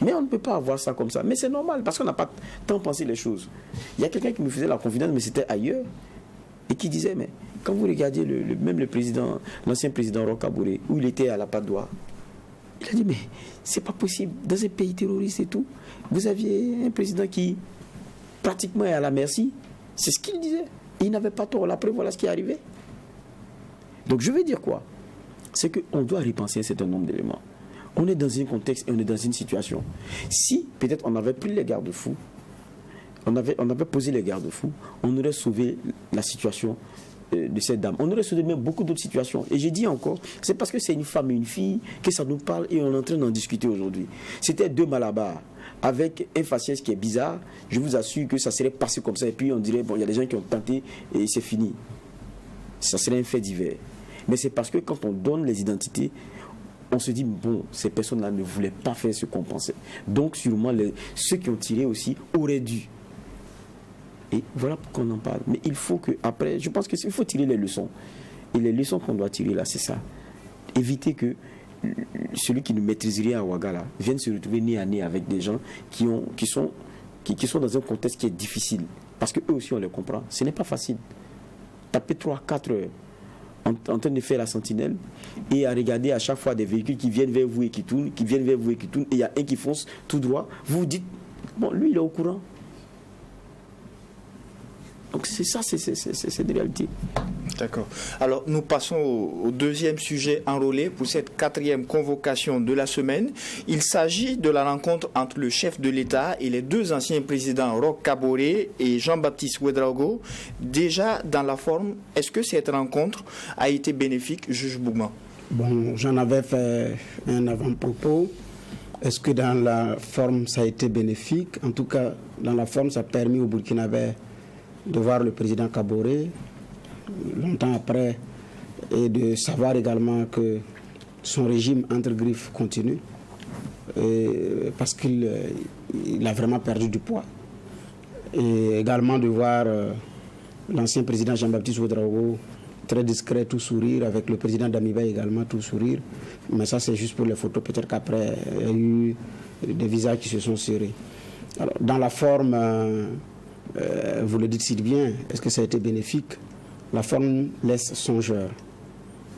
Mais on ne peut pas avoir ça comme ça. Mais c'est normal parce qu'on n'a pas tant pensé les choses. Il y a quelqu'un qui me faisait la confidence, mais c'était ailleurs, et qui disait, mais quand vous regardez même le président, l'ancien président Roch Kaboré, où il était à la Padoua, il a dit, mais c'est pas possible, dans un pays terroriste et tout, vous aviez un président qui pratiquement est à la merci. C'est ce qu'il disait. Et il n'avait pas tort. Après, voilà ce qui est arrivé. Donc je veux dire quoi? C'est qu'on doit repenser un certain nombre d'éléments. On est dans un contexte et on est dans une situation. Si peut-être on avait pris les garde-fous, on avait posé les garde-fous, on aurait sauvé la situation de cette dame. On aurait sauvé même beaucoup d'autres situations. Et j'ai dit encore, c'est parce que c'est une femme et une fille que ça nous parle et on est en train d'en discuter aujourd'hui. C'était deux malabars avec un faciès qui est bizarre. Je vous assure que ça serait passé comme ça et puis on dirait, bon, il y a des gens qui ont tenté et c'est fini. Ça serait un fait divers. Mais c'est parce que quand on donne les identités, on se dit, bon, ces personnes-là ne voulaient pas faire ce qu'on pensait. Donc, sûrement, ceux qui ont tiré aussi auraient dû. Et voilà pourquoi on en parle. Mais il faut que, après, je pense qu'il faut tirer les leçons. Et les leçons qu'on doit tirer là, c'est ça. Éviter que celui qui ne maîtrise rien à Ouaga là, vienne se retrouver nez à nez avec des gens qui sont dans un contexte qui est difficile. Parce qu'eux aussi, on les comprend. Ce n'est pas facile. Taper 3-4 heures en train de faire la sentinelle et à regarder à chaque fois des véhicules qui viennent vers vous et qui tournent, et il y a un qui fonce tout droit, vous vous dites, bon, lui il est au courant. Donc c'est ça, c'est des réalités. D'accord. Alors nous passons au deuxième sujet enrôlé pour cette 4e convocation de la semaine. Il s'agit de la rencontre entre le chef de l'État et les deux anciens présidents Roch Kaboré et Jean-Baptiste Ouédraogo. Déjà dans la forme, est-ce que cette rencontre a été bénéfique, juge Bougma? Bon, j'en avais fait un avant-propos. Est-ce que dans la forme ça a été bénéfique? En tout cas, dans la forme, ça a permis aux Burkinabés de voir le président Kaboré longtemps après et de savoir également que son régime entre griffes continue parce qu'il a vraiment perdu du poids. Et également de voir l'ancien président Jean-Baptiste Ouédraogo très discret, tout sourire, avec le président Damiba également tout sourire. Mais ça c'est juste pour les photos, peut-être qu'après il y a eu des visages qui se sont serrés. Alors, dans la forme, vous le dites si bien, est-ce que ça a été bénéfique? la forme laisse songeur.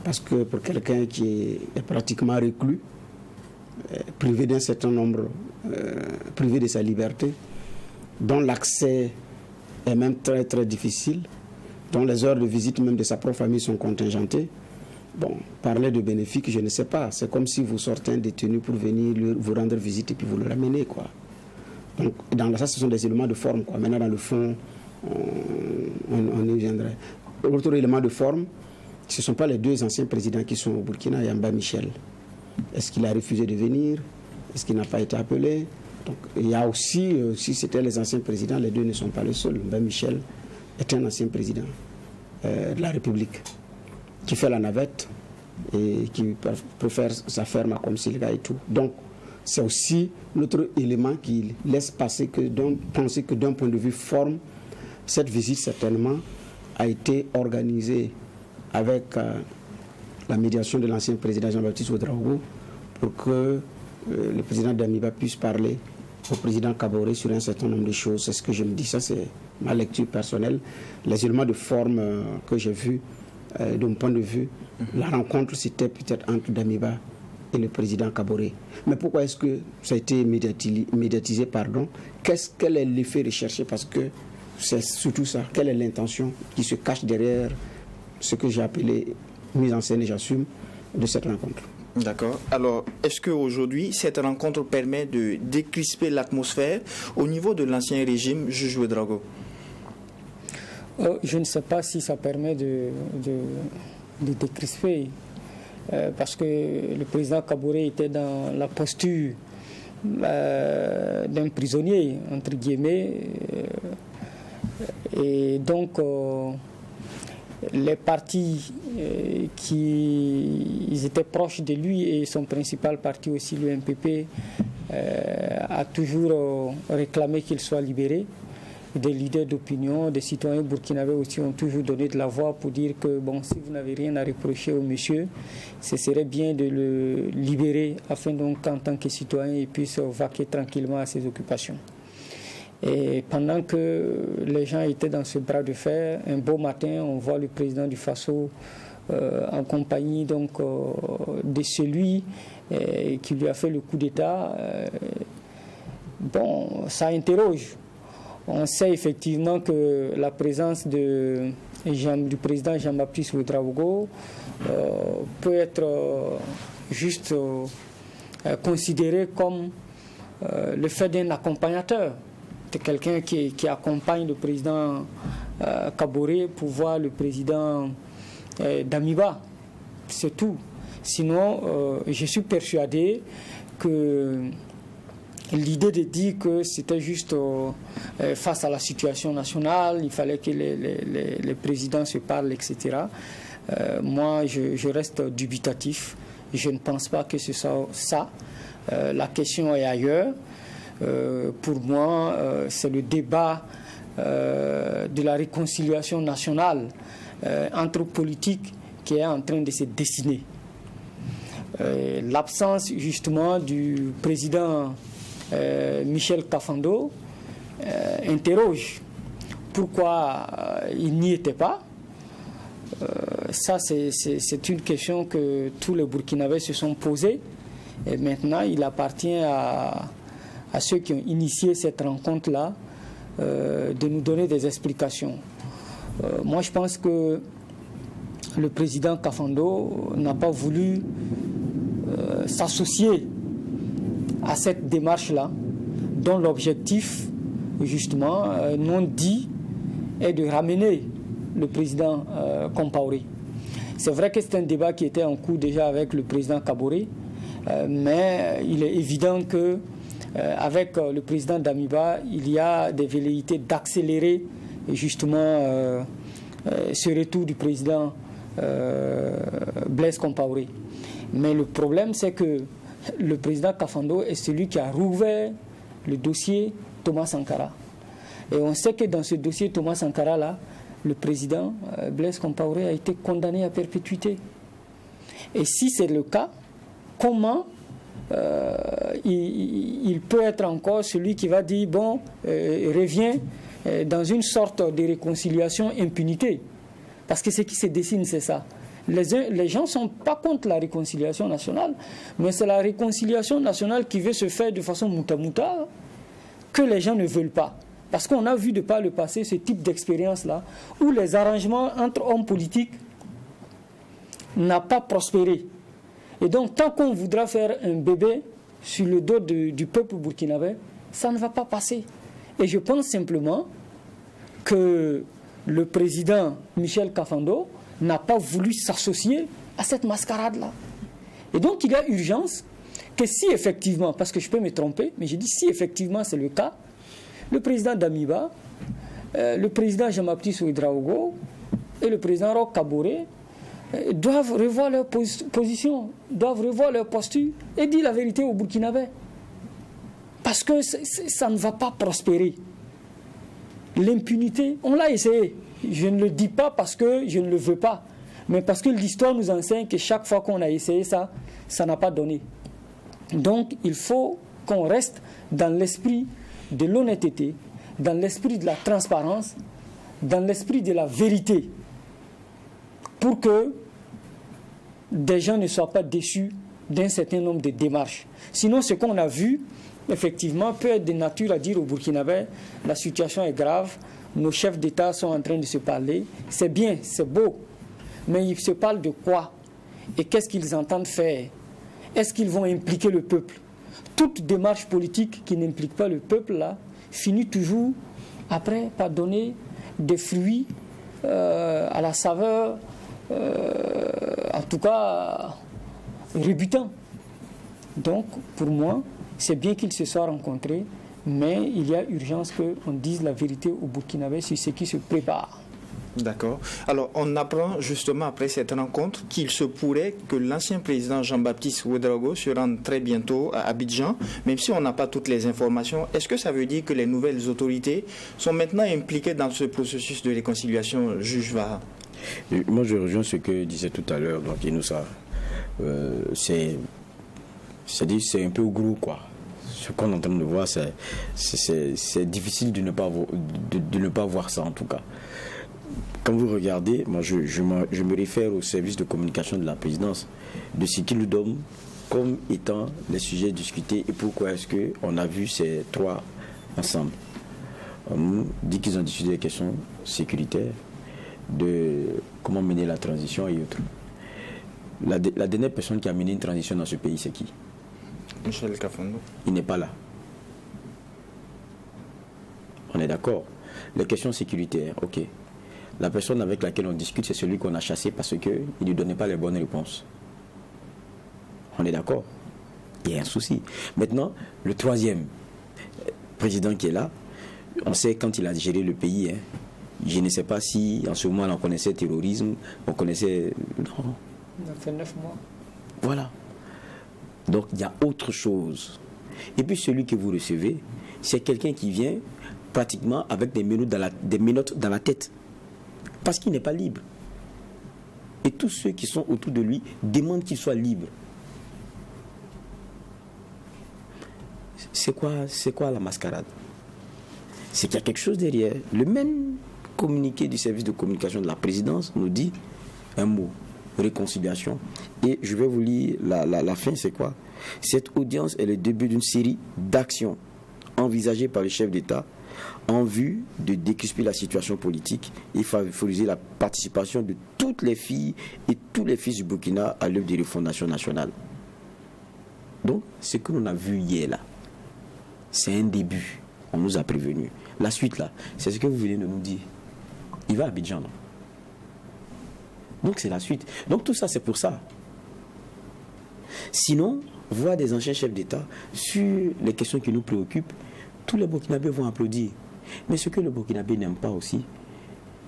Parce que pour quelqu'un qui est pratiquement reclus, privé d'un certain nombre, privé de sa liberté, dont l'accès est même très très difficile, dont les heures de visite même de sa propre famille sont contingentées, bon, parler de bénéfique, je ne sais pas. C'est comme si vous sortez un détenu pour venir vous rendre visite et puis vous le ramenez, quoi. Donc, dans ça, ce sont des éléments de forme, quoi. Maintenant, dans le fond, on y viendrait. L'autre élément de forme, ce ne sont pas les deux anciens présidents qui sont au Burkina, Yamba Michel. Est-ce qu'il a refusé de venir? Est-ce qu'il n'a pas été appelé? Donc, il y a aussi, si c'était les anciens présidents, les deux ne sont pas les seuls. Yamba Michel est un ancien président de la République qui fait la navette et qui préfère sa ferme à Komsilga et tout. Donc, c'est aussi l'autre élément qui laisse penser que d'un point de vue forme, cette visite certainement a été organisée avec la médiation de l'ancien président Jean-Baptiste Ouédraogo pour que le président Damiba puisse parler au président Kaboré sur un certain nombre de choses. C'est ce que je me dis, ça c'est ma lecture personnelle. Les éléments de forme que j'ai vus, de mon point de vue, la rencontre c'était peut-être entre Damiba et le président Kaboré. Mais pourquoi est-ce que ça a été médiatisé, quel est l'effet recherché? Parce que c'est surtout ça. Quelle est l'intention qui se cache derrière ce que j'ai appelé mise en scène, et j'assume, de cette rencontre? D'accord. Alors, est-ce qu'aujourd'hui, cette rencontre permet de décrisper l'atmosphère au niveau de l'ancien régime, juge Ouédraogo? Je ne sais pas si ça permet de décrisper, parce que le président Kaboré était dans la posture d'un prisonnier, entre guillemets, et donc les partis qui étaient proches de lui et son principal parti aussi, le MPP, a toujours réclamé qu'il soit libéré. Des leaders d'opinion, des citoyens burkinabés aussi ont toujours donné de la voix pour dire que bon, si vous n'avez rien à reprocher au monsieur, ce serait bien de le libérer afin donc qu'en tant que citoyen il puisse vaquer tranquillement à ses occupations. Et pendant que les gens étaient dans ce bras de fer, un beau matin, on voit le président du Faso en compagnie donc, de celui qui lui a fait le coup d'État. Bon, ça interroge. On sait effectivement que la présence du président Jean-Baptiste Ouédraogo peut être juste considéré comme le fait d'un accompagnateur, de quelqu'un qui accompagne le président Kaboré pour voir le président Damiba. C'est tout. Sinon, je suis persuadé que l'idée de dire que c'était juste face à la situation nationale, il fallait que les présidents se parlent, etc. Moi, je reste dubitatif. Je ne pense pas que ce soit ça. La question est ailleurs. Pour moi, c'est le débat de la réconciliation nationale entre politiques qui est en train de se dessiner. L'absence justement du président Michel Kafando interroge pourquoi il n'y était pas. Ça, c'est une question que tous les Burkinabés se sont posés. Et maintenant, il appartient à ceux qui ont initié cette rencontre-là de nous donner des explications. Moi, je pense que le président Kafando n'a pas voulu s'associer à cette démarche-là, dont l'objectif, justement, non dit, est de ramener le président Compaoré. C'est vrai que c'est un débat qui était en cours déjà avec le président Kaboré, mais il est évident que avec le président Damiba, il y a des velléités d'accélérer justement ce retour du président Blaise Compaoré. Mais le problème, c'est que le président Kafando est celui qui a rouvert le dossier Thomas Sankara. Et on sait que dans ce dossier Thomas Sankara-là, le président Blaise Compaoré a été condamné à perpétuité. Et si c'est le cas, comment il peut être encore celui qui va dire, bon, revient dans une sorte de réconciliation impunité? Parce que ce qui se dessine, c'est ça. Les gens ne sont pas contre la réconciliation nationale, mais c'est la réconciliation nationale qui veut se faire de façon mouta-mouta que les gens ne veulent pas. Parce qu'on a vu de par le passé ce type d'expérience-là, où les arrangements entre hommes politiques n'ont pas prospéré. Et donc, tant qu'on voudra faire un bébé sur le dos du peuple burkinabé, ça ne va pas passer. Et je pense simplement que le président Michel Kafando n'a pas voulu s'associer à cette mascarade-là. Et donc, il y a urgence que si effectivement, parce que je peux me tromper, mais j'ai dit si effectivement c'est le cas, le président Damiba, le président Jean-Baptiste Ouedraogo et le président Roch Kaboré doivent revoir leur position, doivent revoir leur posture et dire la vérité aux Burkinabés. Parce que ça ne va pas prospérer. L'impunité, on l'a essayé. Je ne le dis pas parce que je ne le veux pas, mais parce que l'histoire nous enseigne que chaque fois qu'on a essayé ça, ça n'a pas donné. Donc il faut qu'on reste dans l'esprit de l'honnêteté, dans l'esprit de la transparence, dans l'esprit de la vérité, pour que des gens ne soient pas déçus d'un certain nombre de démarches. Sinon, ce qu'on a vu, effectivement, peut être de nature à dire aux Burkinabés, la situation est grave, nos chefs d'État sont en train de se parler, c'est bien, c'est beau, mais ils se parlent de quoi? Et qu'est-ce qu'ils entendent faire? Est-ce qu'ils vont impliquer le peuple? Toute démarche politique qui n'implique pas le peuple, là, finit toujours, après, par donner des fruits à la saveur, en tout cas, rébutant. Donc, pour moi, c'est bien qu'ils se soient rencontrés, mais il y a urgence qu'on dise la vérité aux Burkinabés sur ce qui se prépare. D'accord. Alors, on apprend justement après cette rencontre qu'il se pourrait que l'ancien président Jean-Baptiste Ouedraogo se rende très bientôt à Abidjan, même si on n'a pas toutes les informations. Est-ce que ça veut dire que les nouvelles autorités sont maintenant impliquées dans ce processus de réconciliation, juge Vara? Moi, je rejoins ce que disait tout à l'heure, donc Inoussa. C'est un peu gros, quoi. Ce qu'on est en train de voir, c'est difficile de ne pas voir ça, en tout cas. Quand vous regardez, moi je me réfère au service de communication de la présidence, de ce qu'ils nous donnent comme étant les sujets discutés et pourquoi est-ce qu'on a vu ces trois ensemble. On nous dit qu'ils ont discuté des questions sécuritaires, de comment mener la transition et autres. La dernière personne qui a mené une transition dans ce pays, c'est qui? Michel Kafando. Il n'est pas là. On est d'accord. Les questions sécuritaires, ok. La personne avec laquelle on discute, c'est celui qu'on a chassé parce qu'il ne donnait pas les bonnes réponses. On est d'accord. Il y a un souci. Maintenant, le troisième président qui est là, on sait quand il a géré le pays, hein, je ne sais pas si en ce moment on connaissait le terrorisme, on connaissait... Non. Il a fait 9 mois. Voilà. Donc il y a autre chose. Et puis celui que vous recevez, c'est quelqu'un qui vient pratiquement avec des menottes dans la tête. Parce qu'il n'est pas libre. Et tous ceux qui sont autour de lui demandent qu'il soit libre. C'est quoi la mascarade? C'est qu'il y a quelque chose derrière. Le même communiqué du service de communication de la présidence nous dit un mot, réconciliation. Et je vais vous lire la fin, c'est quoi? Cette audience est le début d'une série d'actions envisagées par le chef d'État en vue de décrisper la situation politique et favoriser la participation de toutes les filles et tous les fils du Burkina à l'œuvre de refondation nationale. Donc, ce que l'on a vu hier là, c'est un début. On nous a prévenu. La suite là, c'est ce que vous venez de nous dire. Il va à Abidjan, non? Donc c'est la suite. Donc tout ça, c'est pour ça. Sinon, voir des anciens chefs d'État sur les questions qui nous préoccupent, tous les Burkinabés vont applaudir. Mais ce que le Burkinabé n'aime pas aussi,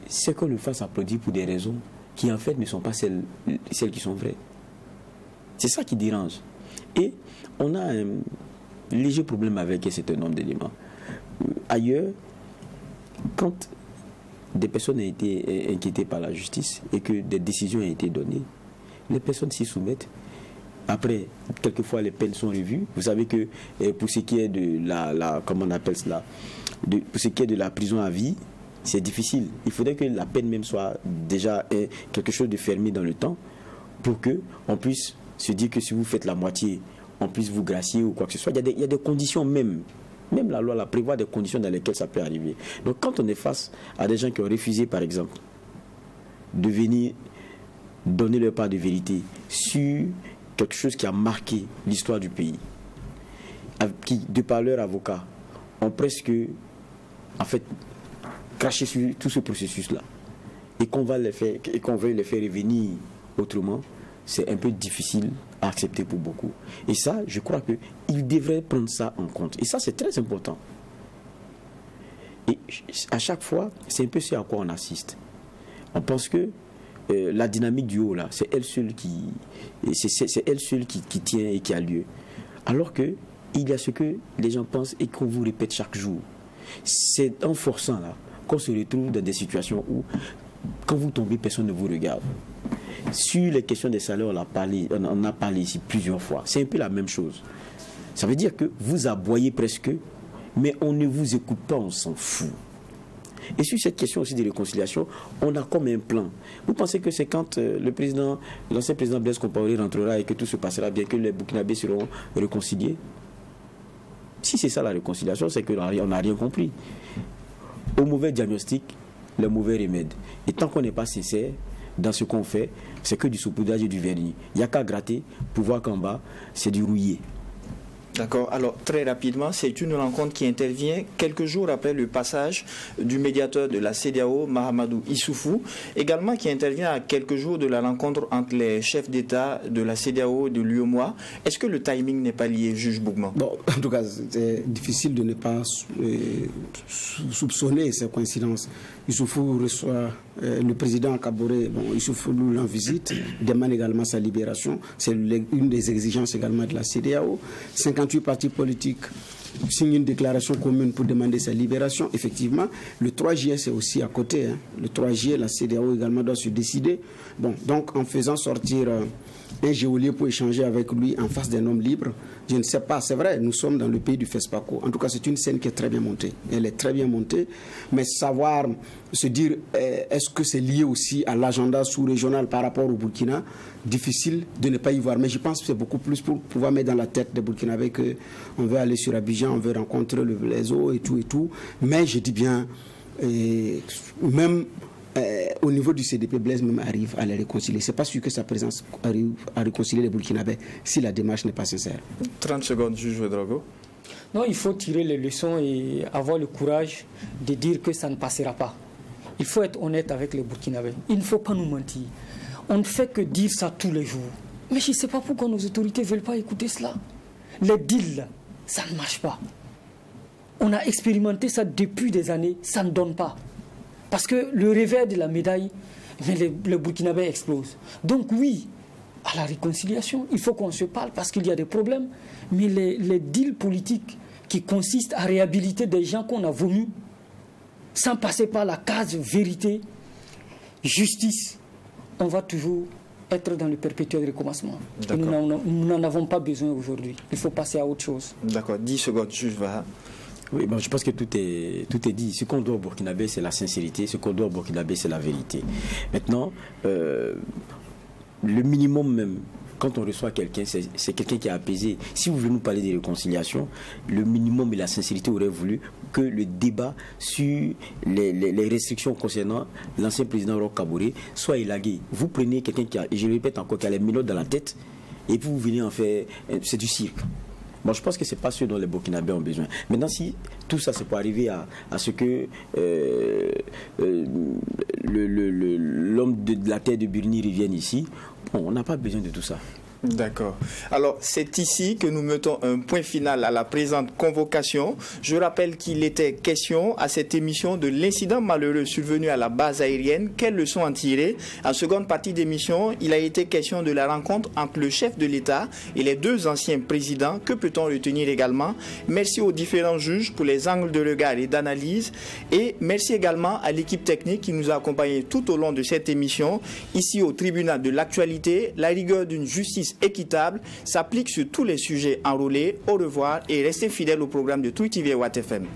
c'est qu'on le fasse applaudir pour des raisons qui en fait ne sont pas celles qui sont vraies. C'est ça qui dérange. Et on a un léger problème avec un certain nombre d'éléments. Ailleurs, quand des personnes ont été inquiétées par la justice et que des décisions ont été données, les personnes s'y soumettent. Après, quelquefois, les peines sont revues. Vous savez que pour ce qui est de comment on appelle cela, pour ce qui est de la prison à vie, c'est difficile. Il faudrait que la peine même soit déjà quelque chose de fermé dans le temps pour qu'on puisse se dire que si vous faites la moitié, on puisse vous gracier ou quoi que ce soit. Il y a des conditions même la loi la prévoit, des conditions dans lesquelles ça peut arriver. Donc quand on est face à des gens qui ont refusé, par exemple, de venir donner leur part de vérité sur quelque chose qui a marqué l'histoire du pays, qui, de par leur avocat, ont presque, en fait, craché sur tout ce processus-là, et qu'on veuille les faire revenir autrement, c'est un peu difficile à accepter pour beaucoup. Et ça, je crois qu'ils devraient prendre ça en compte. Et ça, c'est très important. Et à chaque fois, c'est un peu ce à quoi on assiste. On pense que la dynamique du haut, là, c'est elle seule qui tient et qui a lieu. Alors que il y a ce que les gens pensent et qu'on vous répète chaque jour. C'est en forçant là qu'on se retrouve dans des situations où, quand vous tombez, personne ne vous regarde. Sur les questions des salaires, on a parlé ici plusieurs fois. C'est un peu la même chose. Ça veut dire que vous aboyez presque, mais on ne vous écoute pas, on s'en fout. Et sur cette question aussi de réconciliation, on a comme un plan. Vous pensez que c'est quand l'ancien président Blaise Compaoré rentrera et que tout se passera bien, que les Burkinabés seront réconciliés? Si c'est ça la réconciliation, c'est qu'on n'a rien compris. Au mauvais diagnostic, le mauvais remède. Et tant qu'on n'est pas sincère dans ce qu'on fait, c'est que du saupoudrage et du vernis. Il n'y a qu'à gratter pour voir qu'en bas, c'est du rouillé. D'accord. Alors, très rapidement, c'est une rencontre qui intervient quelques jours après le passage du médiateur de la CEDEAO, Mahamadou Issoufou, également qui intervient à quelques jours de la rencontre entre les chefs d'État de la CEDEAO et de l'UEMOA. Est-ce que le timing n'est pas lié, juge Bougman? Bon, en tout cas, c'est difficile de ne pas soupçonner ces coïncidences. Issoufou reçoit le président Kaboré, Issoufou l'en visite, demande également sa libération. C'est une des exigences également de la CEDEAO. 58 partis politiques signent une déclaration commune pour demander sa libération. Effectivement, le 3 juillet, c'est aussi à côté. Le 3 juillet, la CEDEAO également doit se décider. Bon, donc, en faisant sortir un geôlier pour échanger avec lui en face d'un homme libre, je ne sais pas, c'est vrai, nous sommes dans le pays du FESPACO. En tout cas, c'est une scène qui est très bien montée. Elle est très bien montée, mais savoir se dire, est-ce que c'est lié aussi à l'agenda sous-régional par rapport au Burkina, difficile de ne pas y voir. Mais je pense que c'est beaucoup plus pour pouvoir mettre dans la tête des Burkinabés qu'on veut aller sur Abidjan, on veut rencontrer les eaux et tout. Mais je dis bien, même au niveau du CDP, Blaise même arrive à les réconcilier. C'est pas sûr que sa présence arrive à réconcilier les Burkinabés si la démarche n'est pas sincère. 30 secondes, juge Ouédraogo. Non, il faut tirer les leçons et avoir le courage de dire que ça ne passera pas. Il faut être honnête avec les Burkinabés. Il ne faut pas nous mentir. On ne fait que dire ça tous les jours. Mais je ne sais pas pourquoi nos autorités ne veulent pas écouter cela. Les deals, ça ne marche pas. On a expérimenté ça depuis des années, ça ne donne pas. Parce que le revers de la médaille, le Burkinabé explose. Donc oui, à la réconciliation, il faut qu'on se parle parce qu'il y a des problèmes. Mais les deals politiques qui consistent à réhabiliter des gens qu'on a vomis, sans passer par la case vérité, justice, on va toujours être dans le perpétuel recommencement. Et nous n'en avons pas besoin aujourd'hui. Il faut passer à autre chose. D'accord. 10 secondes, juge Vaha. Oui, je pense que tout est dit. Ce qu'on doit au Burkinabé, c'est la sincérité. Ce qu'on doit au Burkinabé, c'est la vérité. Maintenant, le minimum même, quand on reçoit quelqu'un, c'est quelqu'un qui est apaisé. Si vous voulez nous parler de réconciliation, le minimum et la sincérité auraient voulu que le débat sur les restrictions concernant l'ancien président Roch Kaboré soit élagué. Vous prenez quelqu'un qui a, et je le répète encore, qui a les menottes dans la tête, et puis vous venez en faire... C'est du cirque. Bon, je pense que ce n'est pas ce dont les Burkinabés ont besoin. Maintenant, si tout ça, c'est pour arriver à ce que l'homme de la terre de Burni revienne ici, bon, on n'a pas besoin de tout ça. D'accord. Alors, c'est ici que nous mettons un point final à la présente convocation. Je rappelle qu'il était question à cette émission de l'incident malheureux survenu à la base aérienne. Quelles leçons en tirer? En seconde partie d'émission, il a été question de la rencontre entre le chef de l'État et les deux anciens présidents. Que peut-on retenir également? Merci aux différents juges pour les angles de regard et d'analyse. Et merci également à l'équipe technique qui nous a accompagnés tout au long de cette émission. Ici au tribunal de l'actualité, la rigueur d'une justice équitable s'applique sur tous les sujets enrôlés. Au revoir et restez fidèles au programme de Tout TV Watt FM.